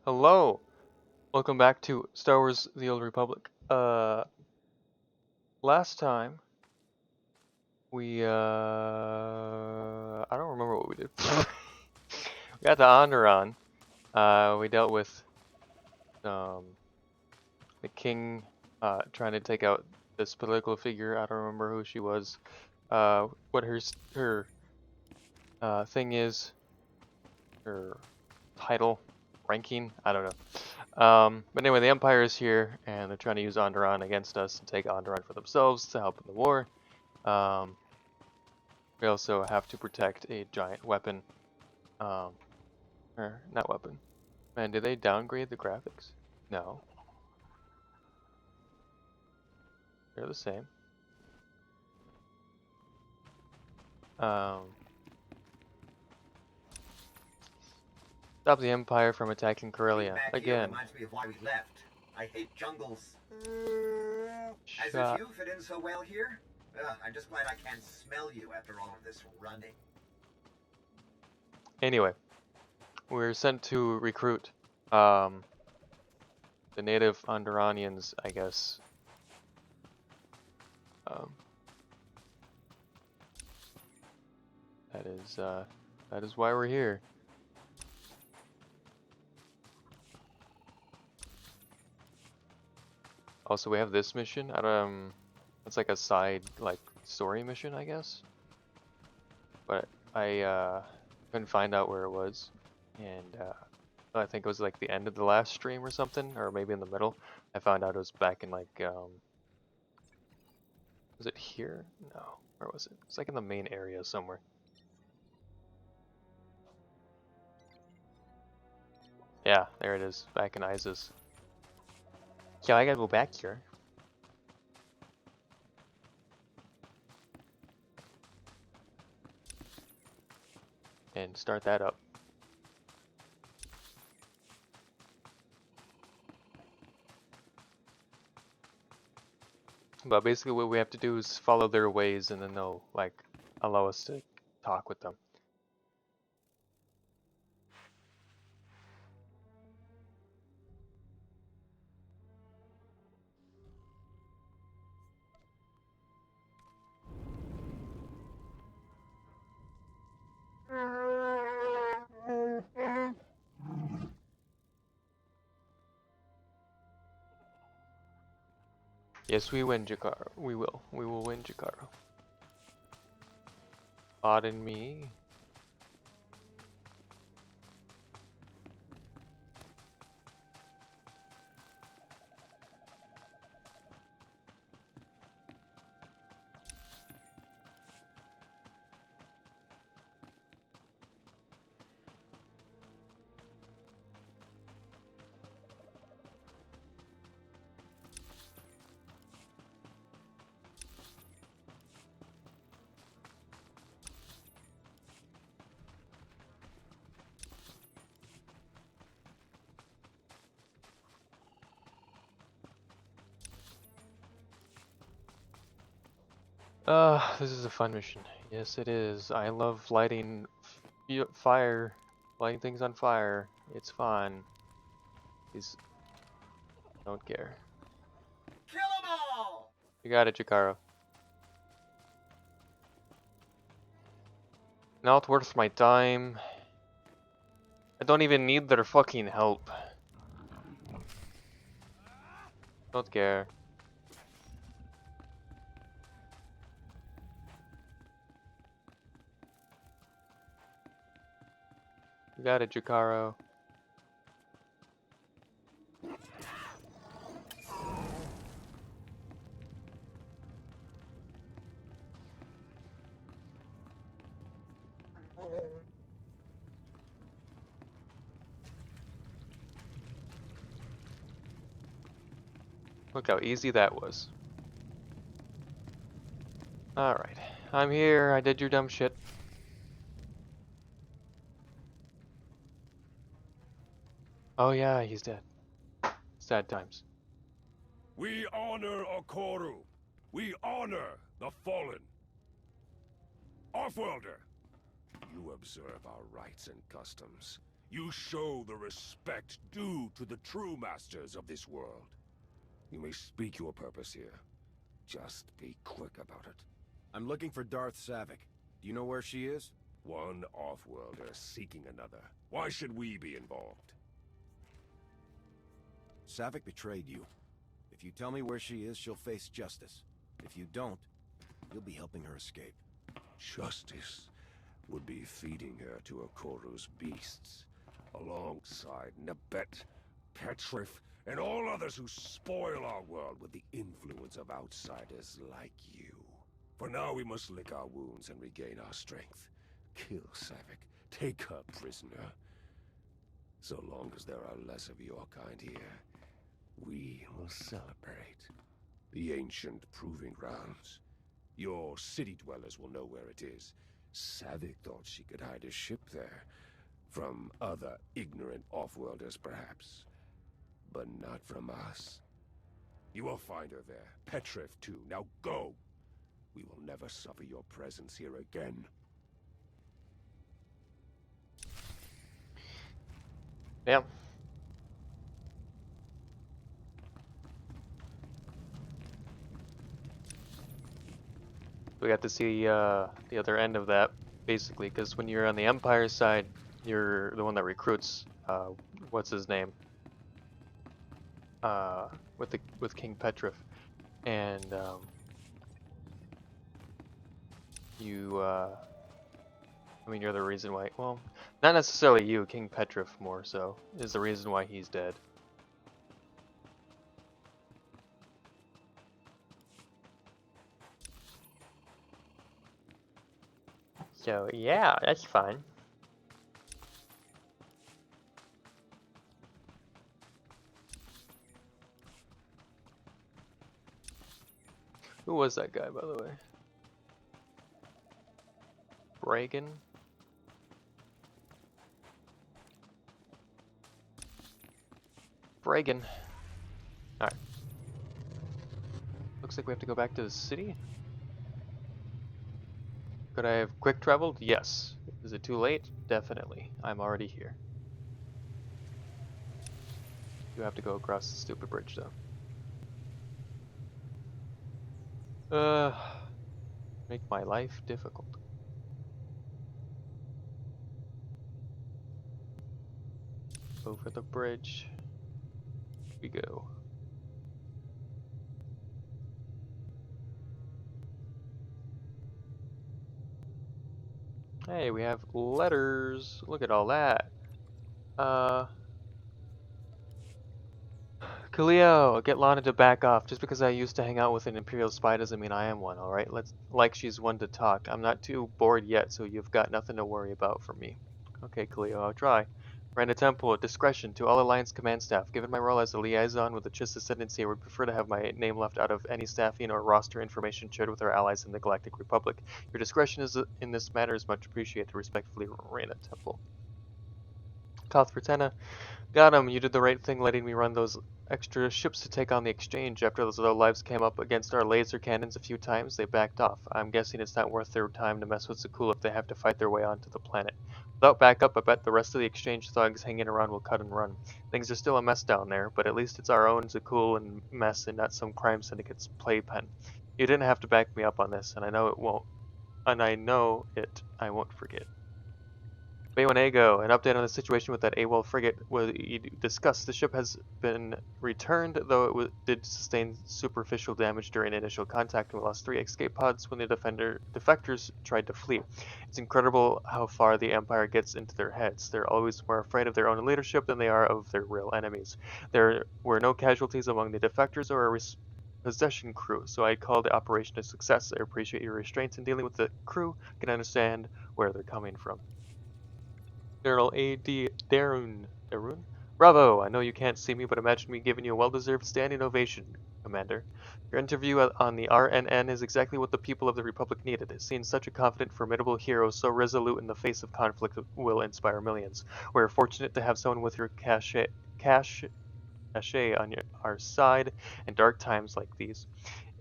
Hello! Welcome back to Star Wars The Old Republic. Last time we I don't remember what we did. We got to Onderon. We dealt with the king trying to take out this political figure. I don't remember who she was. What her thing is, her title, ranking, I don't know. But anyway, the Empire is here, and they're trying to use Onderon against us and take Onderon for themselves to help in the war. We also have to protect a giant weapon. Or, not weapon. Man, did they downgrade the graphics? No. They're the same. Stop the Empire from attacking Corellia. Again. Reminds me of why we left. I hate jungles. As Shut. if you fit in so well here. I'm just glad I can't smell you after all of this running. Anyway, we're sent to recruit the native Onderonians, I guess. That is why we're here. Also, we have this mission. It's like a side, like, story mission, I guess. But I couldn't find out where it was, and I think it was like the end of the last stream or something, or maybe in the middle. I found out it was back in like was it here? No, where was it? It's like in the main area somewhere. Yeah, there it is, back in Isis. Yeah, I gotta go back here. And start that up. But basically what we have to do is follow their ways, and then they'll like allow us to talk with them. Yes, we win, Jakaro. We will. We will win, Jakaro. Pardon me. This is a fun mission. Yes, it is. I love lighting lighting things on fire. It's fun. Please don't care. Kill 'em all! You got it, Jakaro. Not worth my time. I don't even need their fucking help. Don't care. You got it, Jakaro. Look how easy that was. Alright. I'm here. I did your dumb shit. Oh yeah, he's dead. Sad times. We honor Okoru. We honor the fallen. Offworlder, you observe our rights and customs. You show the respect due to the true masters of this world. You may speak your purpose here. Just be quick about it. I'm looking for Darth Savik. Do you know where she is? One off-worlder seeking another. Why should we be involved? Savik betrayed you. If you tell me where she is, she'll face justice. If you don't, you'll be helping her escape. Justice would be feeding her to Okoru's beasts, alongside Nebet, Petrif, and all others who spoil our world with the influence of outsiders like you. For now, we must lick our wounds and regain our strength. Kill Savik, take her prisoner. So long as there are less of your kind here, we will celebrate. The ancient proving grounds. Your city dwellers will know where it is. Savik thought she could hide a ship there. From other ignorant off-worlders, perhaps. But not from us. You will find her there. Petrif, too. Now go! We will never suffer your presence here again. Yeah. We got to see the other end of that, basically, because when you're on the Empire side, you're the one that recruits, what's his name? With King Petrif, and I mean, you're the reason why. Well, not necessarily you, King Petrif more so is the reason why he's dead. So yeah, that's fine. Who was that guy, by the way? Reagan? Reagan. Alright. Looks like we have to go back to the city. Could I have quick traveled? Yes. Is it too late? Definitely. I'm already here. You have to go across the stupid bridge, though. Make my life difficult. Over the bridge we go. Hey, we have letters. Look at all that. Khalil, get Lana to back off. Just because I used to hang out with an Imperial spy doesn't mean I am one, alright? Like she's one to talk. I'm not too bored yet, so you've got nothing to worry about from me. Okay, Khalil, I'll try. Miranda Temple, discretion to all Alliance command staff. Given my role as a liaison with the Chiss Ascendancy, I would prefer to have my name left out of any staffing or roster information shared with our allies in the Galactic Republic. Your discretion in this matter is much appreciated. Respectfully, Miranda Temple. Toth Fratana, got him. You did the right thing letting me run those extra ships to take on the exchange. After those other lives came up against our laser cannons a few times, they backed off. I'm guessing it's not worth their time to mess with Zakul if they have to fight their way onto the planet. Without backup, I bet the rest of the exchange thugs hanging around will cut and run. Things are still a mess down there, but at least it's our own Zakul and mess and not some crime syndicate's playpen. You didn't have to back me up on this, and I know it won't. And I know it. I won't forget. Baywanego, an update on the situation with that AWOL frigate we discussed. The ship has been returned, though it did sustain superficial damage during initial contact, and we lost 3 escape pods when the defectors tried to flee. It's incredible how far the Empire gets into their heads. They're always more afraid of their own leadership than they are of their real enemies. There were no casualties among the defectors or a possession crew, so I call the operation a success. I appreciate your restraints in dealing with the crew. I can understand where they're coming from. General A.D. Darun. Darun? Bravo! I know you can't see me, but imagine me giving you a well-deserved standing ovation, Commander. Your interview on the RNN is exactly what the people of the Republic needed. Seeing such a confident, formidable hero so resolute in the face of conflict will inspire millions. We're fortunate to have someone with your cachet on our side in dark times like these.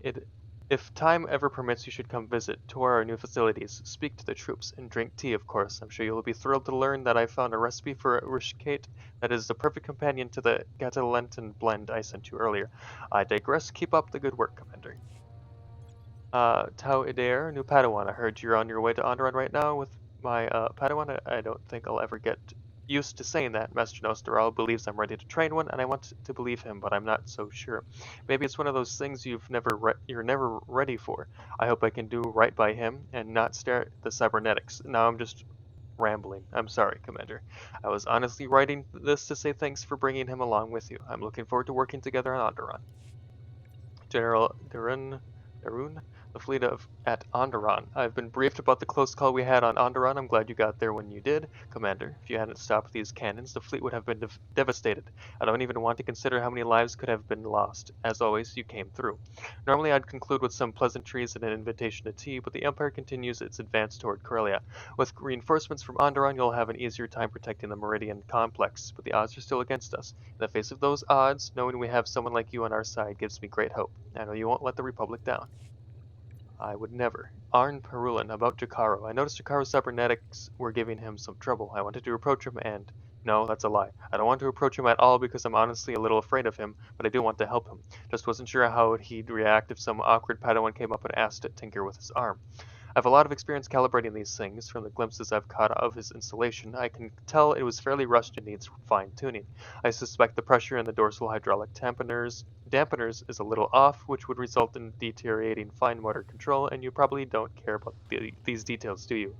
It If time ever permits, you should come visit, tour our new facilities, speak to the troops, and drink tea, of course. I'm sure you'll be thrilled to learn that I found a recipe for a rishkate that is the perfect companion to the Catalentan blend I sent you earlier. I digress. Keep up the good work, Commander. Tau Idair, new Padawan. I heard you're on your way to Onderon right now with my Padawan. I don't think I'll ever get used to saying that. Master Nosteral believes I'm ready to train one, and I want to believe him, but I'm not so sure. Maybe it's one of those things you're never ready for. I hope I can do right by him and not stare at the cybernetics. Now I'm just rambling. I'm sorry, Commander. I was honestly writing this to say thanks for bringing him along with you. I'm looking forward to working together on Onderon. General Darun, the fleet at Onderon. I've been briefed about the close call we had on Onderon. I'm glad you got there when you did, Commander. If you hadn't stopped these cannons, the fleet would have been devastated. I don't even want to consider how many lives could have been lost. As always, you came through. Normally, I'd conclude with some pleasantries and an invitation to tea, but the Empire continues its advance toward Corellia. With reinforcements from Onderon, you'll have an easier time protecting the Meridian Complex, but the odds are still against us. In the face of those odds, knowing we have someone like you on our side gives me great hope. I know you won't let the Republic down. I would never. Arn Perulin, about Jakaro. I noticed Jakaro's cybernetics were giving him some trouble. I wanted to approach him and... No, that's a lie. I don't want to approach him at all because I'm honestly a little afraid of him, but I do want to help him. Just wasn't sure how he'd react if some awkward Padawan came up and asked to tinker with his arm. I have a lot of experience calibrating these things. From the glimpses I've caught of his installation, I can tell it was fairly rushed and needs fine-tuning. I suspect the pressure in the dorsal hydraulic dampeners is a little off, which would result in deteriorating fine motor control, and you probably don't care about these details, do you?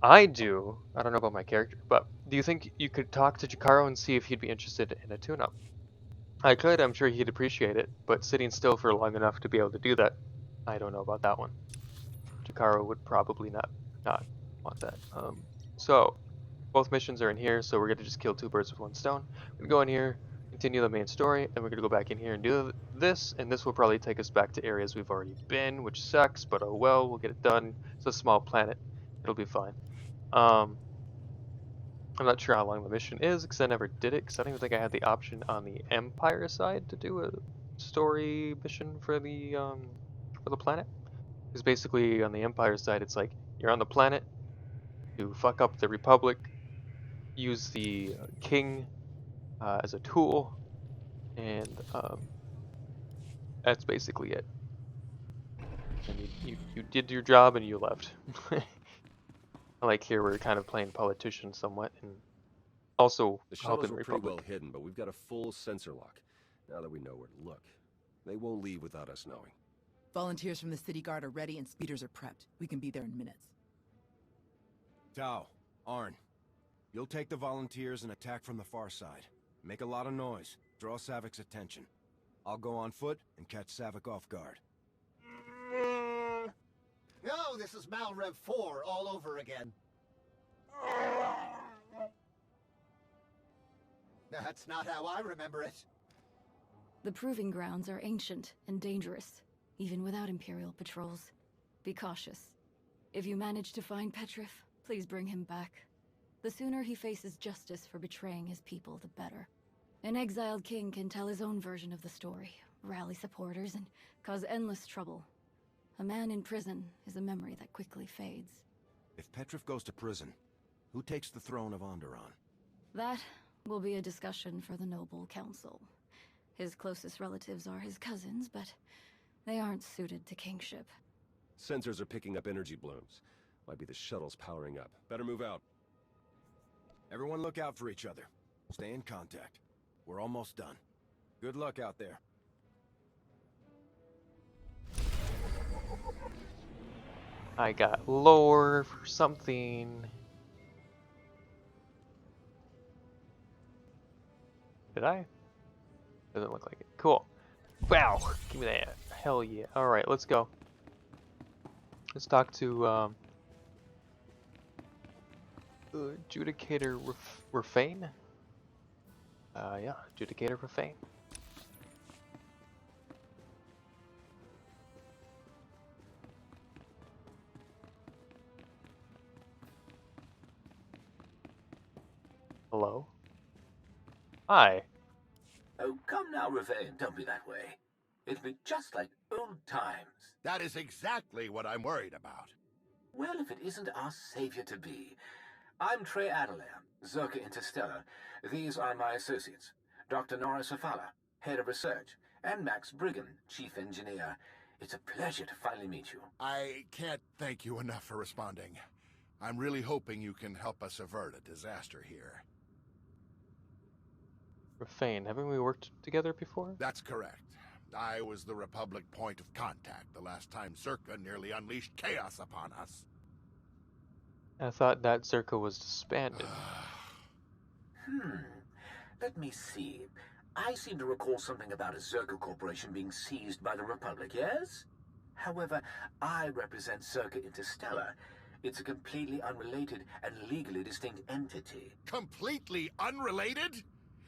I do. I don't know about my character, but do you think you could talk to Jakaro and see if he'd be interested in a tune-up? I could, I'm sure he'd appreciate it, but sitting still for long enough to be able to do that, I don't know about that one. Jakaro would probably not want that. So both missions are in here, so we're gonna just kill two birds with one stone. We're gonna go in here, continue the main story, and we're gonna go back in here and do this, and this will probably take us back to areas we've already been, which sucks, but oh well, we'll get it done. It's a small planet. It'll be fine. Um, I'm not sure how long the mission is, because I never did it, because I don't even think I had the option on the Empire side to do a story mission for the planet. Because basically on the Empire side, it's like you're on the planet, you fuck up the Republic, use the King as a tool, and that's basically it. And you did your job and you left. Like here, we're kind of playing politician somewhat, and also The helping shuttles the were pretty Republic. well hidden, but we've got a full sensor lock. Now that we know where to look, they won't leave without us knowing. Volunteers from the city guard are ready and speeders are prepped. We can be there in minutes. Tau, Arn, you'll take the volunteers and attack from the far side. Make a lot of noise. Draw Savik's attention. I'll go on foot and catch Savik off guard. No, this is Malrev 4 all over again. That's not how I remember it. The proving grounds are ancient and dangerous, even without Imperial patrols. Be cautious. If you manage to find Petrif, please bring him back. The sooner he faces justice for betraying his people, the better. An exiled king can tell his own version of the story, rally supporters, and cause endless trouble. A man in prison is a memory that quickly fades. If Petrif goes to prison, who takes the throne of Onderon? That will be a discussion for the Noble Council. His closest relatives are his cousins, but they aren't suited to kingship. Sensors are picking up energy blooms. Might be the shuttles powering up. Better move out. Everyone look out for each other. Stay in contact. We're almost done. Good luck out there. I got lore for something. Did I? Doesn't look like it. Cool. Wow! Give me that. Hell yeah. Alright, let's go. Let's talk to, Adjudicator Rafane? Yeah, Adjudicator Rafane. Hello? Hi. Oh, come now, Rafane, don't be that way. It'll be just like old times. That is exactly what I'm worried about. Well, if it isn't our savior-to-be. I'm Trey Adelaire, Zerka Interstellar. These are my associates. Dr. Norris Afala, Head of Research, and Max Brigham, Chief Engineer. It's a pleasure to finally meet you. I can't thank you enough for responding. I'm really hoping you can help us avert a disaster here. Rafane, haven't we worked together before? That's correct. I was the Republic point of contact the last time Zerka nearly unleashed chaos upon us. I thought that Zerka was disbanded. Let me see. I seem to recall something about a Zerka corporation being seized by the Republic, yes? However, I represent Zerka Interstellar. It's a completely unrelated and legally distinct entity. Completely unrelated?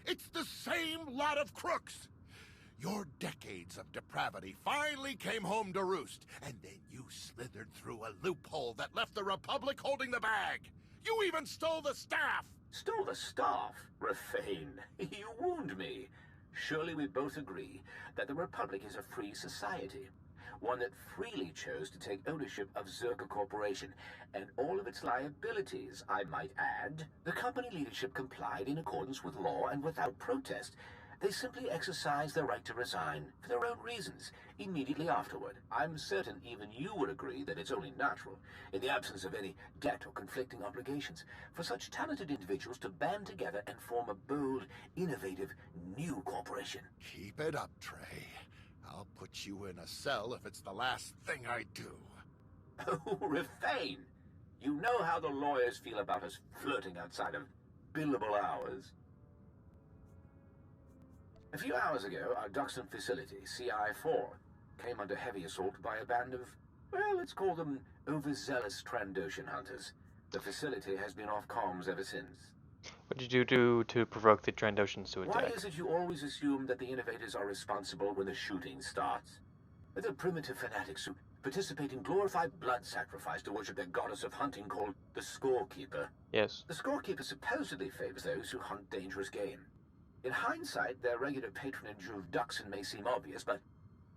It's the same lot of crooks! Your decades of depravity finally came home to roost, and then you slithered through a loophole that left the Republic holding the bag. You even stole the staff! Stole the staff? Rafane, you wound me. Surely we both agree that the Republic is a free society. One that freely chose to take ownership of Zerka Corporation and all of its liabilities, I might add. The company leadership complied in accordance with law and without protest. They simply exercised their right to resign, for their own reasons, immediately afterward. I'm certain even you would agree that it's only natural, in the absence of any debt or conflicting obligations, for such talented individuals to band together and form a bold, innovative, new corporation. Keep it up, Trey. I'll put you in a cell if it's the last thing I do. Oh, Rafane! You know how the lawyers feel about us flirting outside of billable hours. A few hours ago, our Duxton facility, CI-4, came under heavy assault by a band of, well, let's call them overzealous Trandoshan hunters. The facility has been off comms ever since. What did you do to provoke the Trandoshans to Why attack? is it you always assume that the innovators are responsible when the shooting starts? They're primitive fanatics who participate in glorified blood sacrifice to worship their goddess of hunting called the Scorekeeper. Yes. The Scorekeeper supposedly favors those who hunt dangerous game. In hindsight, their regular patronage of Duxton may seem obvious, but,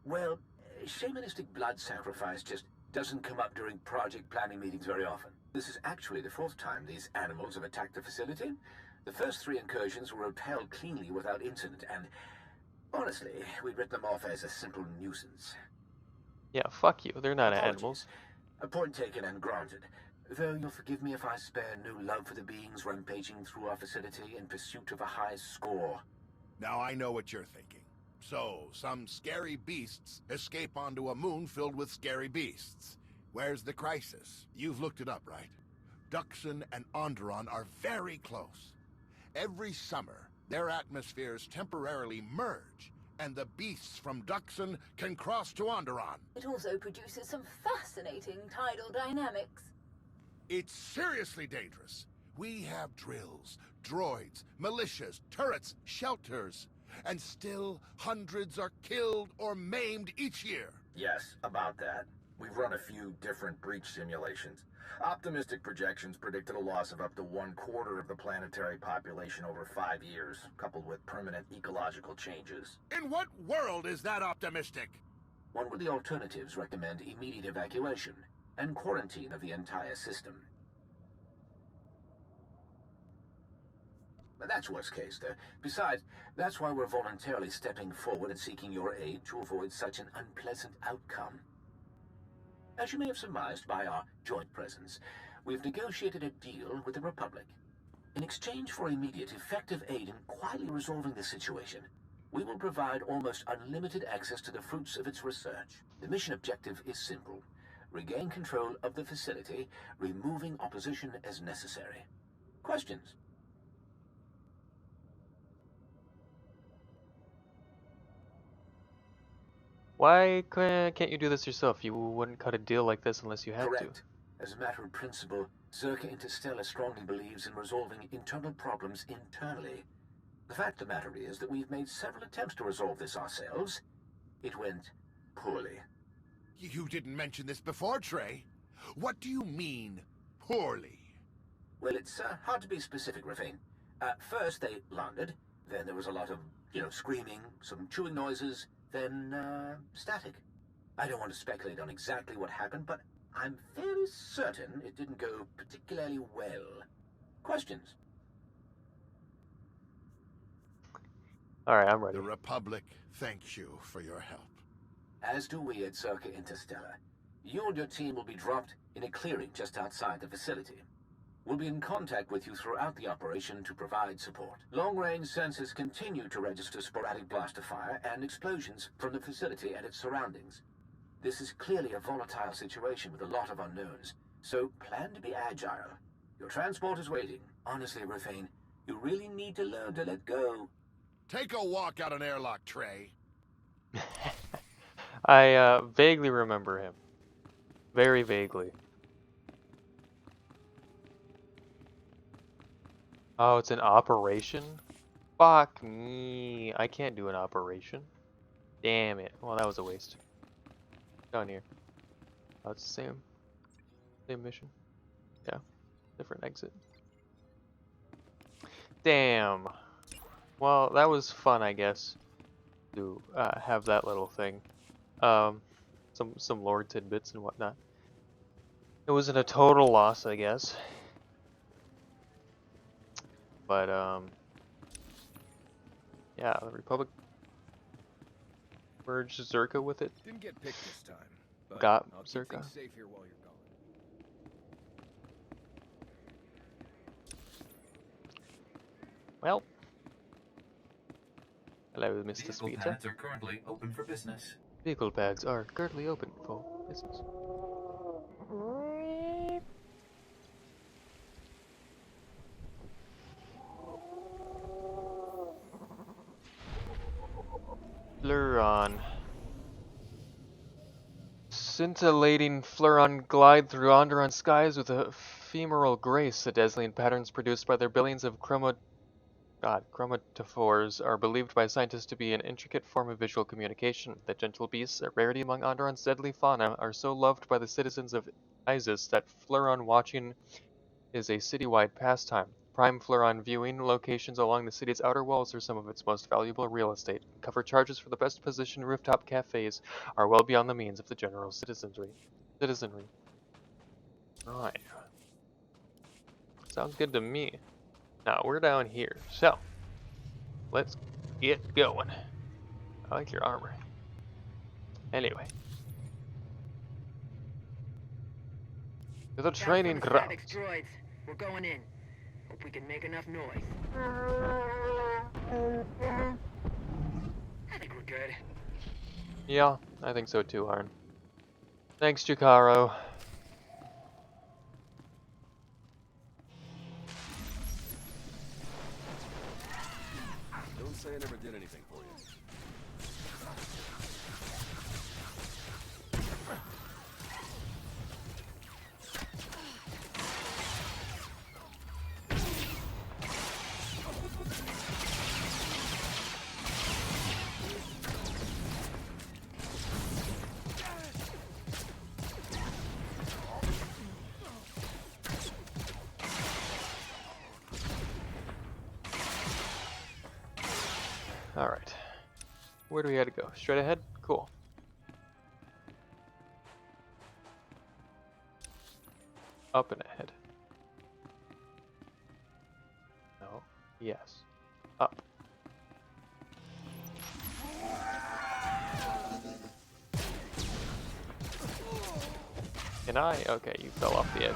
well, shamanistic blood sacrifice just doesn't come up during project planning meetings very often. This is actually the fourth time these animals have attacked the facility. The first three incursions were repelled cleanly without incident, and honestly, we'd written them off as a simple nuisance. Yeah, fuck you. They're not Apologies. animals. A point taken and granted. Though you'll forgive me if I spare no love for the beings rampaging through our facility in pursuit of a high score. Now I know what you're thinking. So, some scary beasts escape onto a moon filled with scary beasts. Where's the crisis? You've looked it up, right? Duxton and Onderon are very close. Every summer, their atmospheres temporarily merge, and the beasts from Duxton can cross to Onderon. It also produces some fascinating tidal dynamics. It's seriously dangerous. We have drills, droids, militias, turrets, shelters, and still hundreds are killed or maimed each year. Yes, about that. We've run a few different breach simulations. Optimistic projections predicted a loss of up to 1/4 of the planetary population over 5 years, coupled with permanent ecological changes. In what world is that optimistic? One would the alternatives recommend immediate evacuation and quarantine of the entire system. But that's worst case, though. Besides, that's why we're voluntarily stepping forward and seeking your aid to avoid such an unpleasant outcome. As you may have surmised by our joint presence, we've negotiated a deal with the Republic. In exchange for immediate, effective aid in quietly resolving the situation, we will provide almost unlimited access to the fruits of its research. The mission objective is simple. Regain control of the facility, removing opposition as necessary. Questions? Why can't you do this yourself? You wouldn't cut a deal like this unless you had Correct. As a matter of principle, Zerka Interstellar strongly believes in resolving internal problems internally. The fact of the matter is that we've made several attempts to resolve this ourselves. It went poorly. You didn't mention this before, Trey. What do you mean, poorly? Well, it's hard to be specific, Rafane. First, they landed. Then there was a lot of, screaming, some chewing noises, then static. I don't want to speculate on exactly what happened, but I'm fairly certain it didn't go particularly well. Questions? Alright, I'm ready. The Republic thanks you for your help. As do we at Circa Interstellar. You and your team will be dropped in a clearing just outside the facility. We'll be in contact with you throughout the operation to provide support. Long-range sensors continue to register sporadic blaster fire and explosions from the facility and its surroundings. This is clearly a volatile situation with a lot of unknowns, so plan to be agile. Your transport is waiting. Honestly, Rafane, you really need to learn to let go. Take a walk out an airlock, Trey. I vaguely remember him. Very vaguely. Oh, it's an operation? Fuck me. I can't do an operation. Damn it. Well, that was a waste. Down here. Oh, it's the same mission. Yeah. Different exit. Damn. Well, that was fun, I guess, to have that little thing. Some lore tidbits and whatnot. It wasn't a total loss, I guess. But, yeah, the Republic merged Zerka with it. Didn't get picked this time. But Got I'll keep Zerka. things safe here while you're gone. Well. Hello, Mr. Vehicle Sweeter. pads are currently open for business. Vehicle pads are currently open for business. Fleuron. Scintillating Fleuron glide through Onderon skies with a ephemeral grace. The dazzling patterns produced by their billions of chromatophores are believed by scientists to be an intricate form of visual communication. The gentle beasts, a rarity among Onderon's deadly fauna, are so loved by the citizens of Isis that Fleuron watching is a citywide pastime. Prime Fleuron viewing locations along the city's outer walls are some of its most valuable real estate. Cover charges for the best positioned rooftop cafes are well beyond the means of the general citizenry. Right. Sounds good to me. Now we're down here, so let's get going. I like your armor. Anyway. To the training grounds. Droids. We're going in. Hope we can make enough noise. I think we're good. Yeah, I think so too, Arn. Thanks, Jakaro. Don't say I never did anything for you. Alright. Where do we have to go? Straight ahead? Cool. Up and ahead. No. Yes. Up. Can I? Okay, you fell off the edge.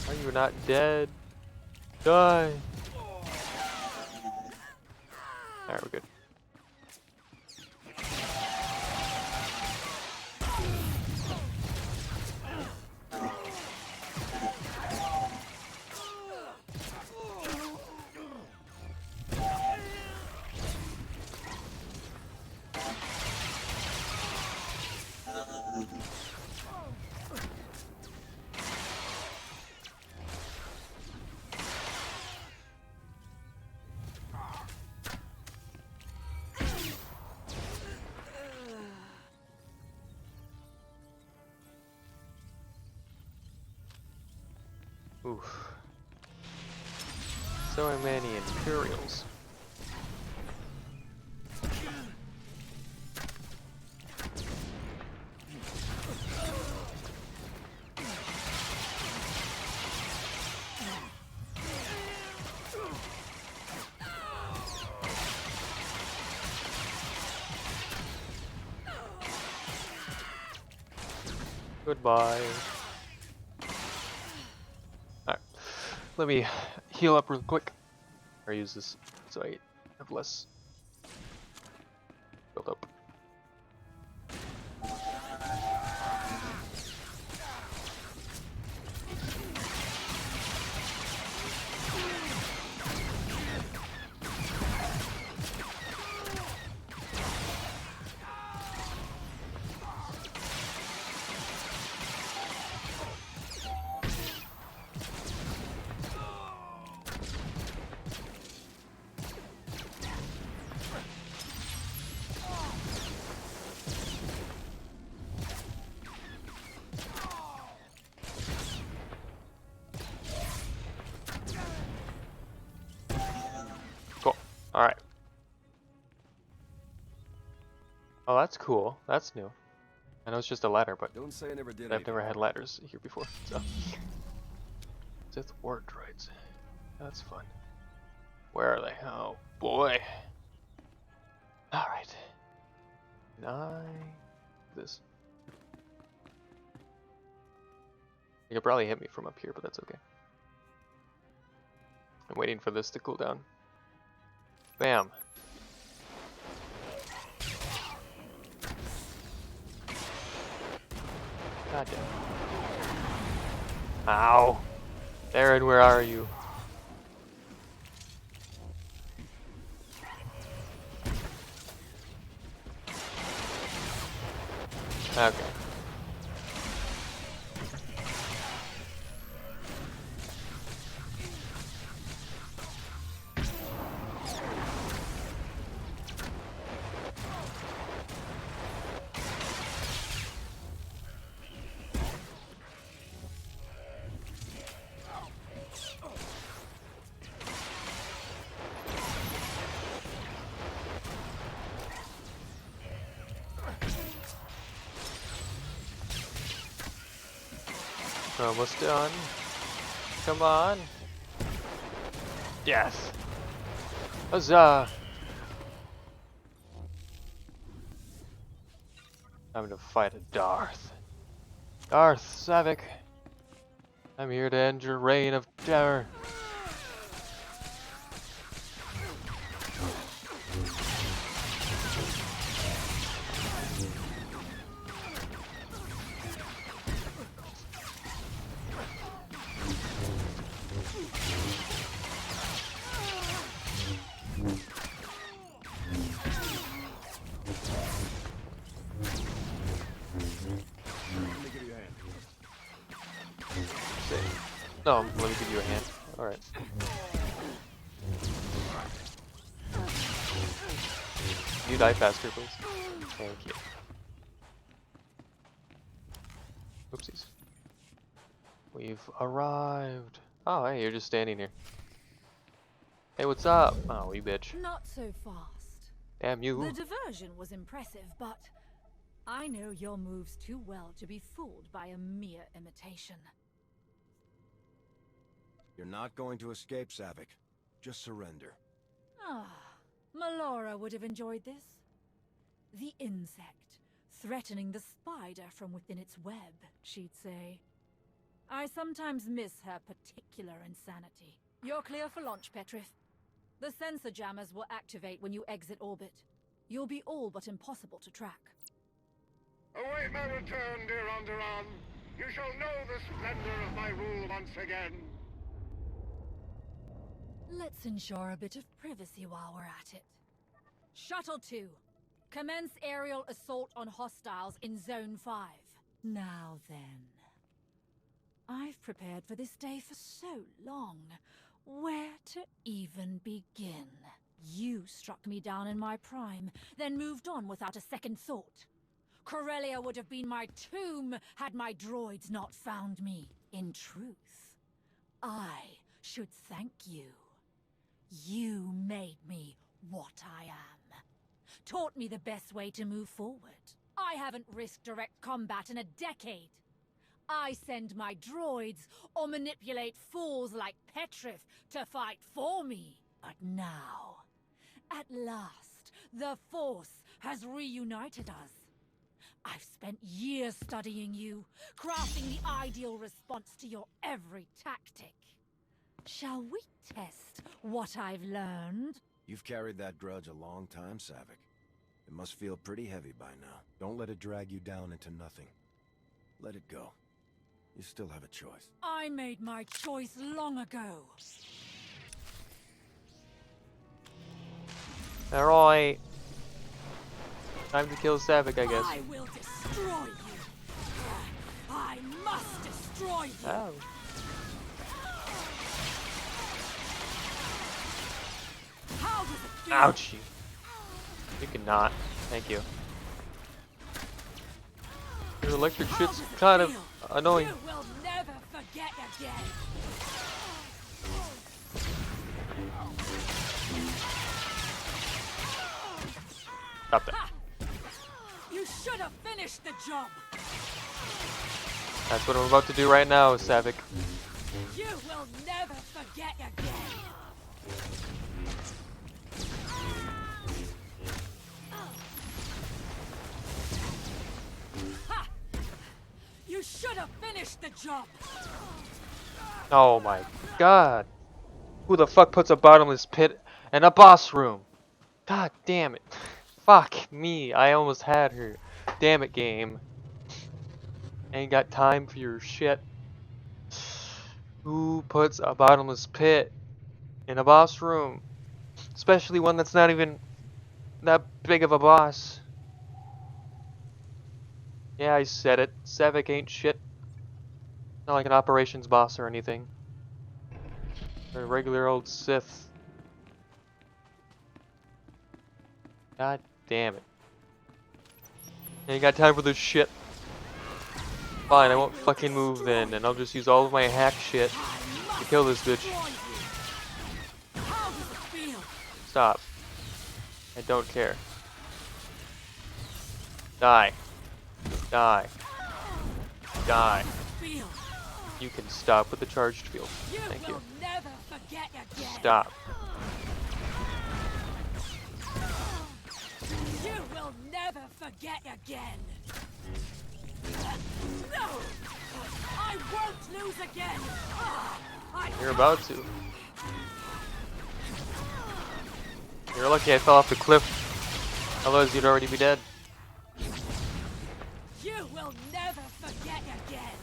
Are you not dead? Die! Alright, we're good. Oof. So many Imperials. Goodbye. Alright. Let me heal up real quick. Or use this so I have less build up. Cool. Alright. Oh, that's cool. That's new. I know it's just a ladder, but Don't say I never did I've never anything. had ladders here before, so. Sith war droids. That's fun. Where are they? Oh boy. Alright. This. You could probably hit me from up here, but that's okay. I'm waiting for this to cool down. Bam. God damn. Ow. Aaron, where are you? Okay. Almost done. Come on. Yes. Huzzah. Time to fight a Darth. Darth Savik. I'm here to end your reign of terror. Let me give you a hand. No, let me give you a hand. Alright. You die faster, please. Thank you. Oopsies. We've arrived. Oh, hey, you're just standing here. Hey, what's up? Oh, you bitch. Not so fast. Damn you. The diversion was impressive, but I know your moves too well to be fooled by a mere imitation. You're not going to escape, Savik. Just surrender. Ah, Melora would have enjoyed this. The insect, threatening the spider from within its web, she'd say. I sometimes miss her particular insanity. You're clear for launch, Petrif. The sensor jammers will activate when you exit orbit. You'll be all but impossible to track. Await my return, dear Onderon. You shall know the splendor of my rule once again. Let's ensure a bit of privacy while we're at it. Shuttle 2, commence aerial assault on hostiles in Zone 5. Now then. I've prepared for this day for so long. Where to even begin? You struck me down in my prime, then moved on without a second thought. Corellia would have been my tomb had my droids not found me. In truth, I should thank you. You made me what I am. Taught me the best way to move forward. I haven't risked direct combat in a decade. I send my droids or manipulate fools like Petrif to fight for me. But now, at last, the Force has reunited us. I've spent years studying you, crafting the ideal response to your every tactic. Shall we test what I've learned? You've carried that grudge a long time, Savik. It must feel pretty heavy by now. Don't let it drag you down into nothing. Let it go. You still have a choice. I made my choice long ago. Alright. Time to kill Savik, I guess. I will destroy you. I must destroy you. Oh. How does it feel? Ouchie. You cannot. Thank you. Your electric shit's kind of annoying. You will never forget again. Stop that. You should have finished the job. That's what I'm about to do right now, Savik. You will never forget again. Ha! You should have finished the job. Oh my god. Who the fuck puts a bottomless pit in a boss room? God damn it. Fuck me. I almost had her. Damn it, game. Ain't got time for your shit. Who puts a bottomless pit in a boss room? Especially one that's not even that big of a boss. Yeah, I said it. Savik ain't shit. Not like an operations boss or anything. Or a regular old Sith. God damn it. Ain't got time for this shit. Fine, I won't fucking move then, and I'll just use all of my hack shit to kill this bitch. Stop. I don't care. Die. Die. Die. You can stop with the charged field. Thank you. Stop. You will never forget again. No! I won't lose again. You're about to. You're lucky I fell off the cliff. Otherwise you'd already be dead. You will never forget again.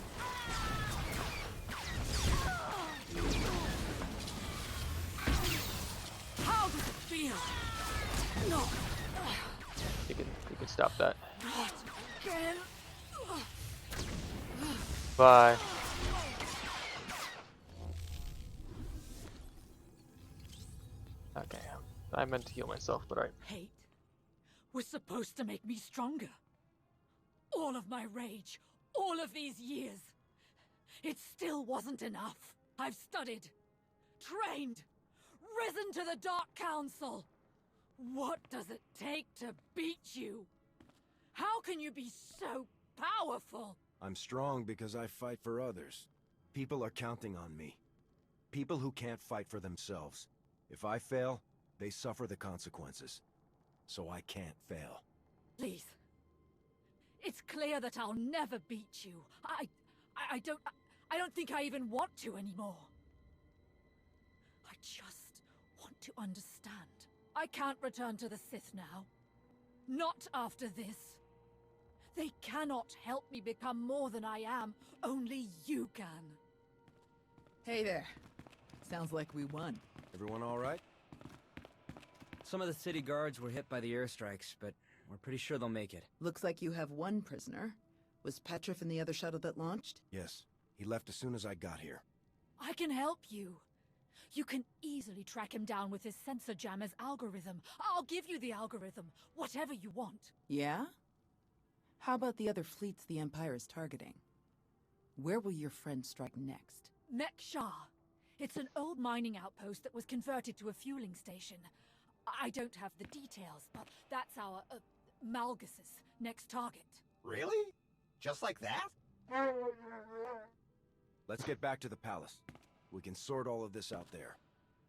How does it feel? No. You can stop that. Not again. Bye. Okay, I meant to heal myself, but Hate was supposed to make me stronger. All of my rage, all of these years. It still wasn't enough. I've studied, trained, risen to the Dark Council. What does it take to beat you? How can you be so powerful? I'm strong because I fight for others. People are counting on me. People who can't fight for themselves. If I fail, they suffer the consequences. So I can't fail. Please. It's clear that I'll never beat you. I don't think I even want to anymore. I just want to understand. I can't return to the Sith now. Not after this. They cannot help me become more than I am. Only you can. Hey there. Sounds like we won. Everyone all right? Some of the city guards were hit by the airstrikes, but we're pretty sure they'll make it. Looks like you have one prisoner. Was Petrif in the other shuttle that launched? Yes. He left as soon as I got here. I can help you. You can easily track him down with his sensor jammer's algorithm. I'll give you the algorithm, whatever you want. Yeah? How about the other fleets the Empire is targeting? Where will your friend strike next? Mek-Sha. It's an old mining outpost that was converted to a fueling station. I don't have the details, but that's our, Malgus's next target. Really? Just like that? Let's get back to the palace. We can sort all of this out there.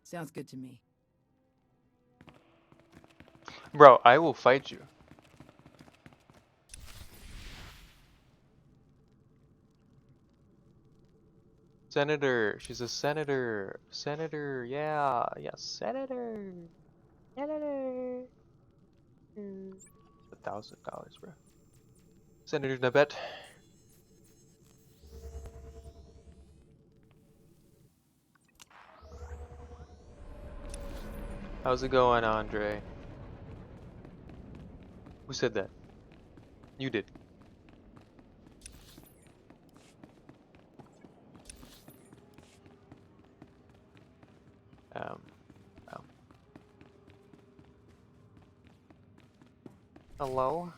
Sounds good to me. Bro, I will fight you. Senator, she's a senator. Senator, yeah, senator. Senator. $1,000, bro. Senator Nabet. How's it going, Andre? Who said that? You did. Oh. Hello?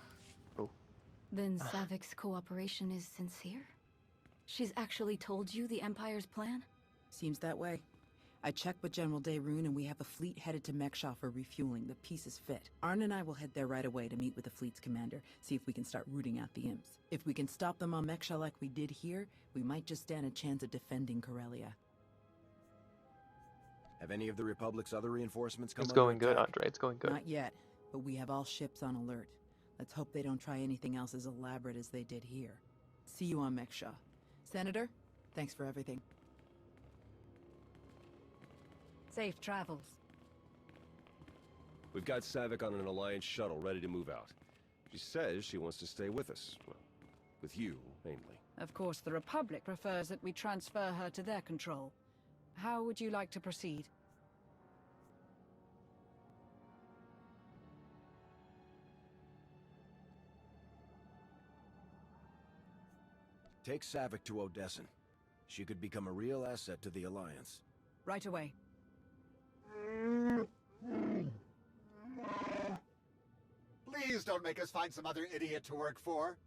Oh. Then Savik's cooperation is sincere? She's actually told you the Empire's plan? Seems that way. I checked with General Daerun and we have a fleet headed to Mek-Sha for refueling. The pieces fit. Arn and I will head there right away to meet with the fleet's commander, see if we can start rooting out the imps. If we can stop them on Mek-Sha like we did here, we might just stand a chance of defending Corellia. Have any of the Republic's other reinforcements come It's under going good, attack? Andre. It's going good. Not yet, but we have all ships on alert. Let's hope they don't try anything else as elaborate as they did here. See you on Mek-Sha. Senator, thanks for everything. Safe travels. We've got Savik on an Alliance shuttle ready to move out. She says she wants to stay with us. Well, with you, mainly. Of course, the Republic prefers that we transfer her to their control. How would you like to proceed? Take Savik to Odessin. She could become a real asset to the Alliance. Right away. Please don't make us find some other idiot to work for.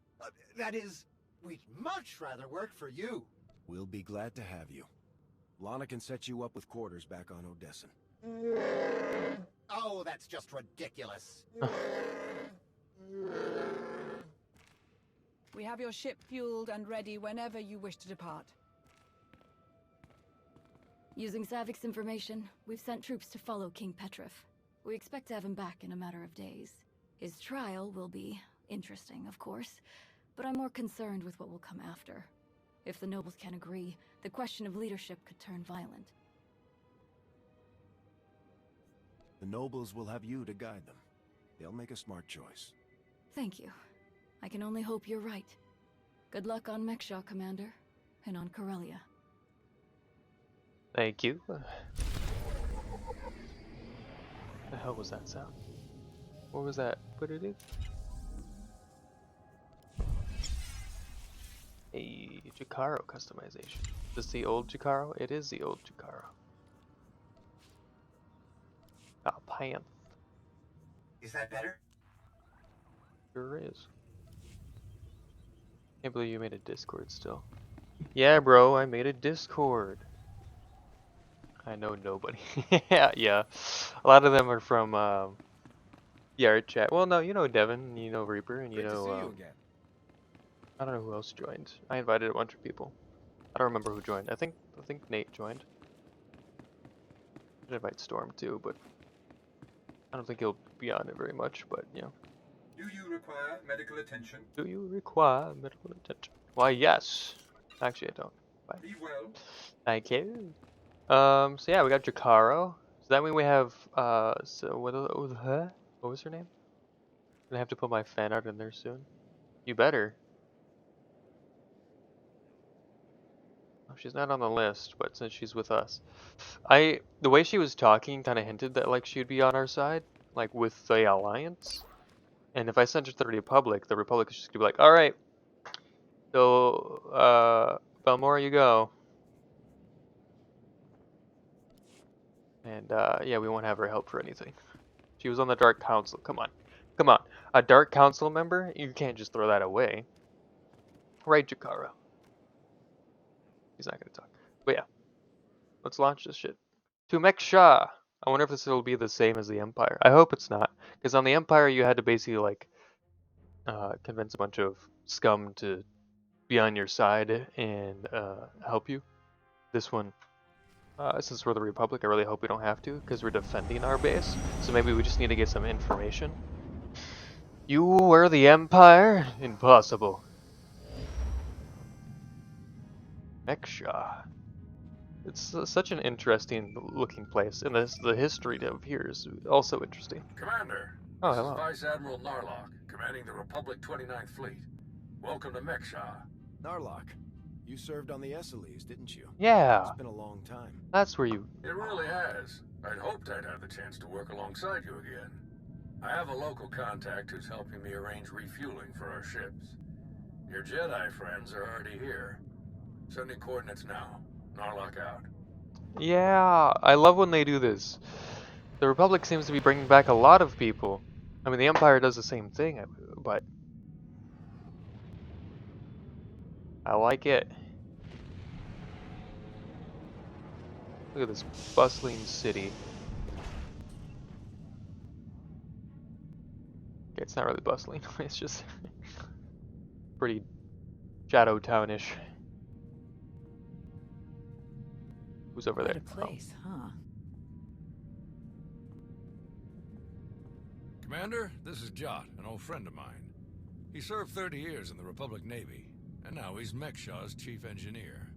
That is, we'd much rather work for you. We'll be glad to have you. Lana can set you up with quarters back on Odessin. Oh, that's just ridiculous. We have your ship fueled and ready whenever you wish to depart. Using Savik's information, we've sent troops to follow King Petrif. We expect to have him back in a matter of days. His trial will be interesting, of course, but I'm more concerned with what will come after. If the nobles can't agree, the question of leadership could turn violent. The nobles will have you to guide them. They'll make a smart choice. Thank you. I can only hope you're right. Good luck on Mek-Sha, Commander, and on Corellia. Thank you. The hell was that sound? What was that? What did it? A Jakaro customization. Is this the old Jakaro? It is the old Jakaro. Ah, pants. Is that better? Sure is. Can't believe you made a Discord still. Yeah, bro, I made a Discord. I know nobody. yeah. A lot of them are from the art chat. Well, no, you know Devin, you know Reaper, and you Great know. to see you again. I don't know who else joined. I invited a bunch of people. I don't remember who joined. I think Nate joined. I did invite Storm too, but I don't think he'll be on it very much. But you know. Do you require medical attention? Do you require medical attention? Why, yes. Actually, I don't. Bye. Be well. Thank you. So yeah, we got Jakaro. So that mean we have so what was her name? Gonna have to put my fan art in there soon. You better. Oh, she's not on the list, but since she's with us, the way she was talking kind of hinted that like she'd be on our side, like with the Alliance. And if I sent her to the Republic is just gonna be like, all right, so Balmora, you go. And yeah, we won't have her help for anything. She was on the Dark Council. Come on. Come on. A Dark Council member? You can't just throw that away. Right, Jakaro? He's not going to talk. But yeah. Let's launch this shit. To Mek-Sha. I wonder if this will be the same as the Empire. I hope it's not. Because on the Empire, you had to basically, like, convince a bunch of scum to be on your side and help you. This one, since we're the Republic, I really hope we don't have to, because we're defending our base. So maybe we just need to get some information. You were the Empire? Impossible. Mek-Sha. It's such an interesting looking place, and the history of here is also interesting. Commander, Oh, this hello. is Vice Admiral Narlock, commanding the Republic 29th Fleet. Welcome to Mek-Sha. Narlock, you served on the Esseles, didn't you? Yeah. It's been a long time. That's where you... It really has. I'd hoped I'd have the chance to work alongside you again. I have a local contact who's helping me arrange refueling for our ships. Your Jedi friends are already here. Sending coordinates now. Narlock out. Yeah, I love when they do this. The Republic seems to be bringing back a lot of people. I mean, the Empire does the same thing, but I like it. Look at this bustling city. Okay, it's not really bustling. It's just pretty Shadowtown-ish. Who's over there? What a place, huh? Commander, this is Jot, an old friend of mine. He served 30 years in the Republic Navy, and now he's Mek-Sha's chief engineer.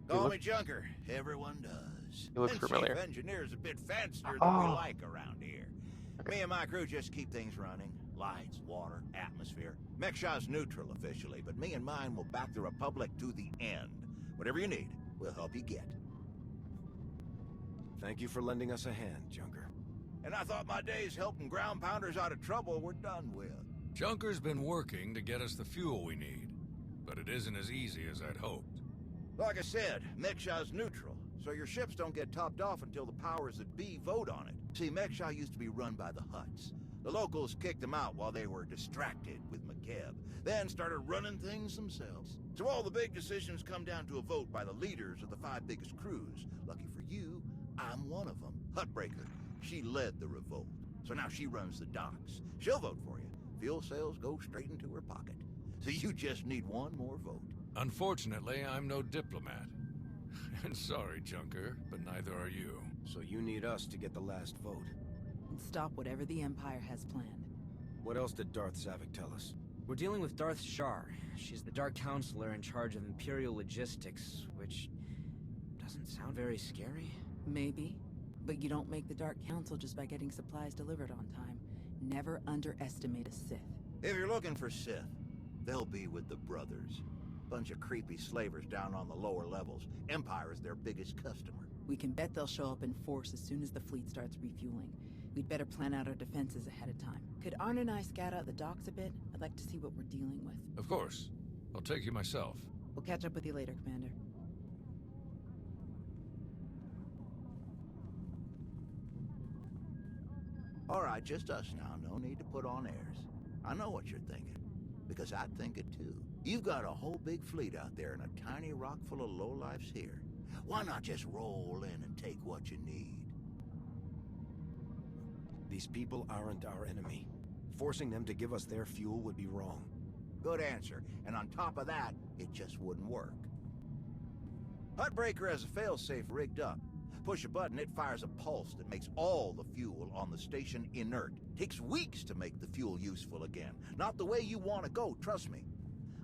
Call me Junker. Everyone does. He looks and familiar. Chief engineer's a bit fancier than we like around here. Okay. Me and my crew just keep things running. Lights, water, atmosphere. Mek-Sha's neutral officially, but me and mine will back the Republic to the end. Whatever you need, we'll help you get. Thank you for lending us a hand, Junker. And I thought my days helping ground pounders out of trouble were done with. Junker's been working to get us the fuel we need, but it isn't as easy as I'd hoped. Like I said, Mek-Sha's neutral, so your ships don't get topped off until the powers that be vote on it. See, Mek-Sha used to be run by the Hutts. The locals kicked them out while they were distracted with McKeb, then started running things themselves. So all the big decisions come down to a vote by the leaders of the 5 biggest crews. Lucky for you, I'm one of them. Huttbreaker. She led the revolt, so now she runs the docks. She'll vote for you. Fuel sales go straight into her pocket. So you just need one more vote. Unfortunately, I'm no diplomat. And sorry, Junker, but neither are you. So you need us to get the last vote. And stop whatever the Empire has planned. What else did Darth Zavik tell us? We're dealing with Darth Shar. She's the Dark Counselor in charge of Imperial logistics, which doesn't sound very scary. Maybe. But you don't make the Dark Council just by getting supplies delivered on time. Never underestimate a Sith. If you're looking for Sith, they'll be with the Brothers. Bunch of creepy slavers down on the lower levels. Empire is their biggest customer. We can bet they'll show up in force as soon as the fleet starts refueling. We'd better plan out our defenses ahead of time. Could Arn and I scout out the docks a bit? I'd like to see what we're dealing with. Of course. I'll take you myself. We'll catch up with you later, Commander. All right, just us now. No need to put on airs. I know what you're thinking, because I think it too. You've got a whole big fleet out there and a tiny rock full of lowlifes here. Why not just roll in and take what you need? These people aren't our enemy. Forcing them to give us their fuel would be wrong. Good answer. And on top of that, it just wouldn't work. Huttbreaker has a failsafe rigged up. Push a button, it fires a pulse that makes all the fuel on the station inert. Takes weeks to make the fuel useful again. Not the way you want to go, trust me.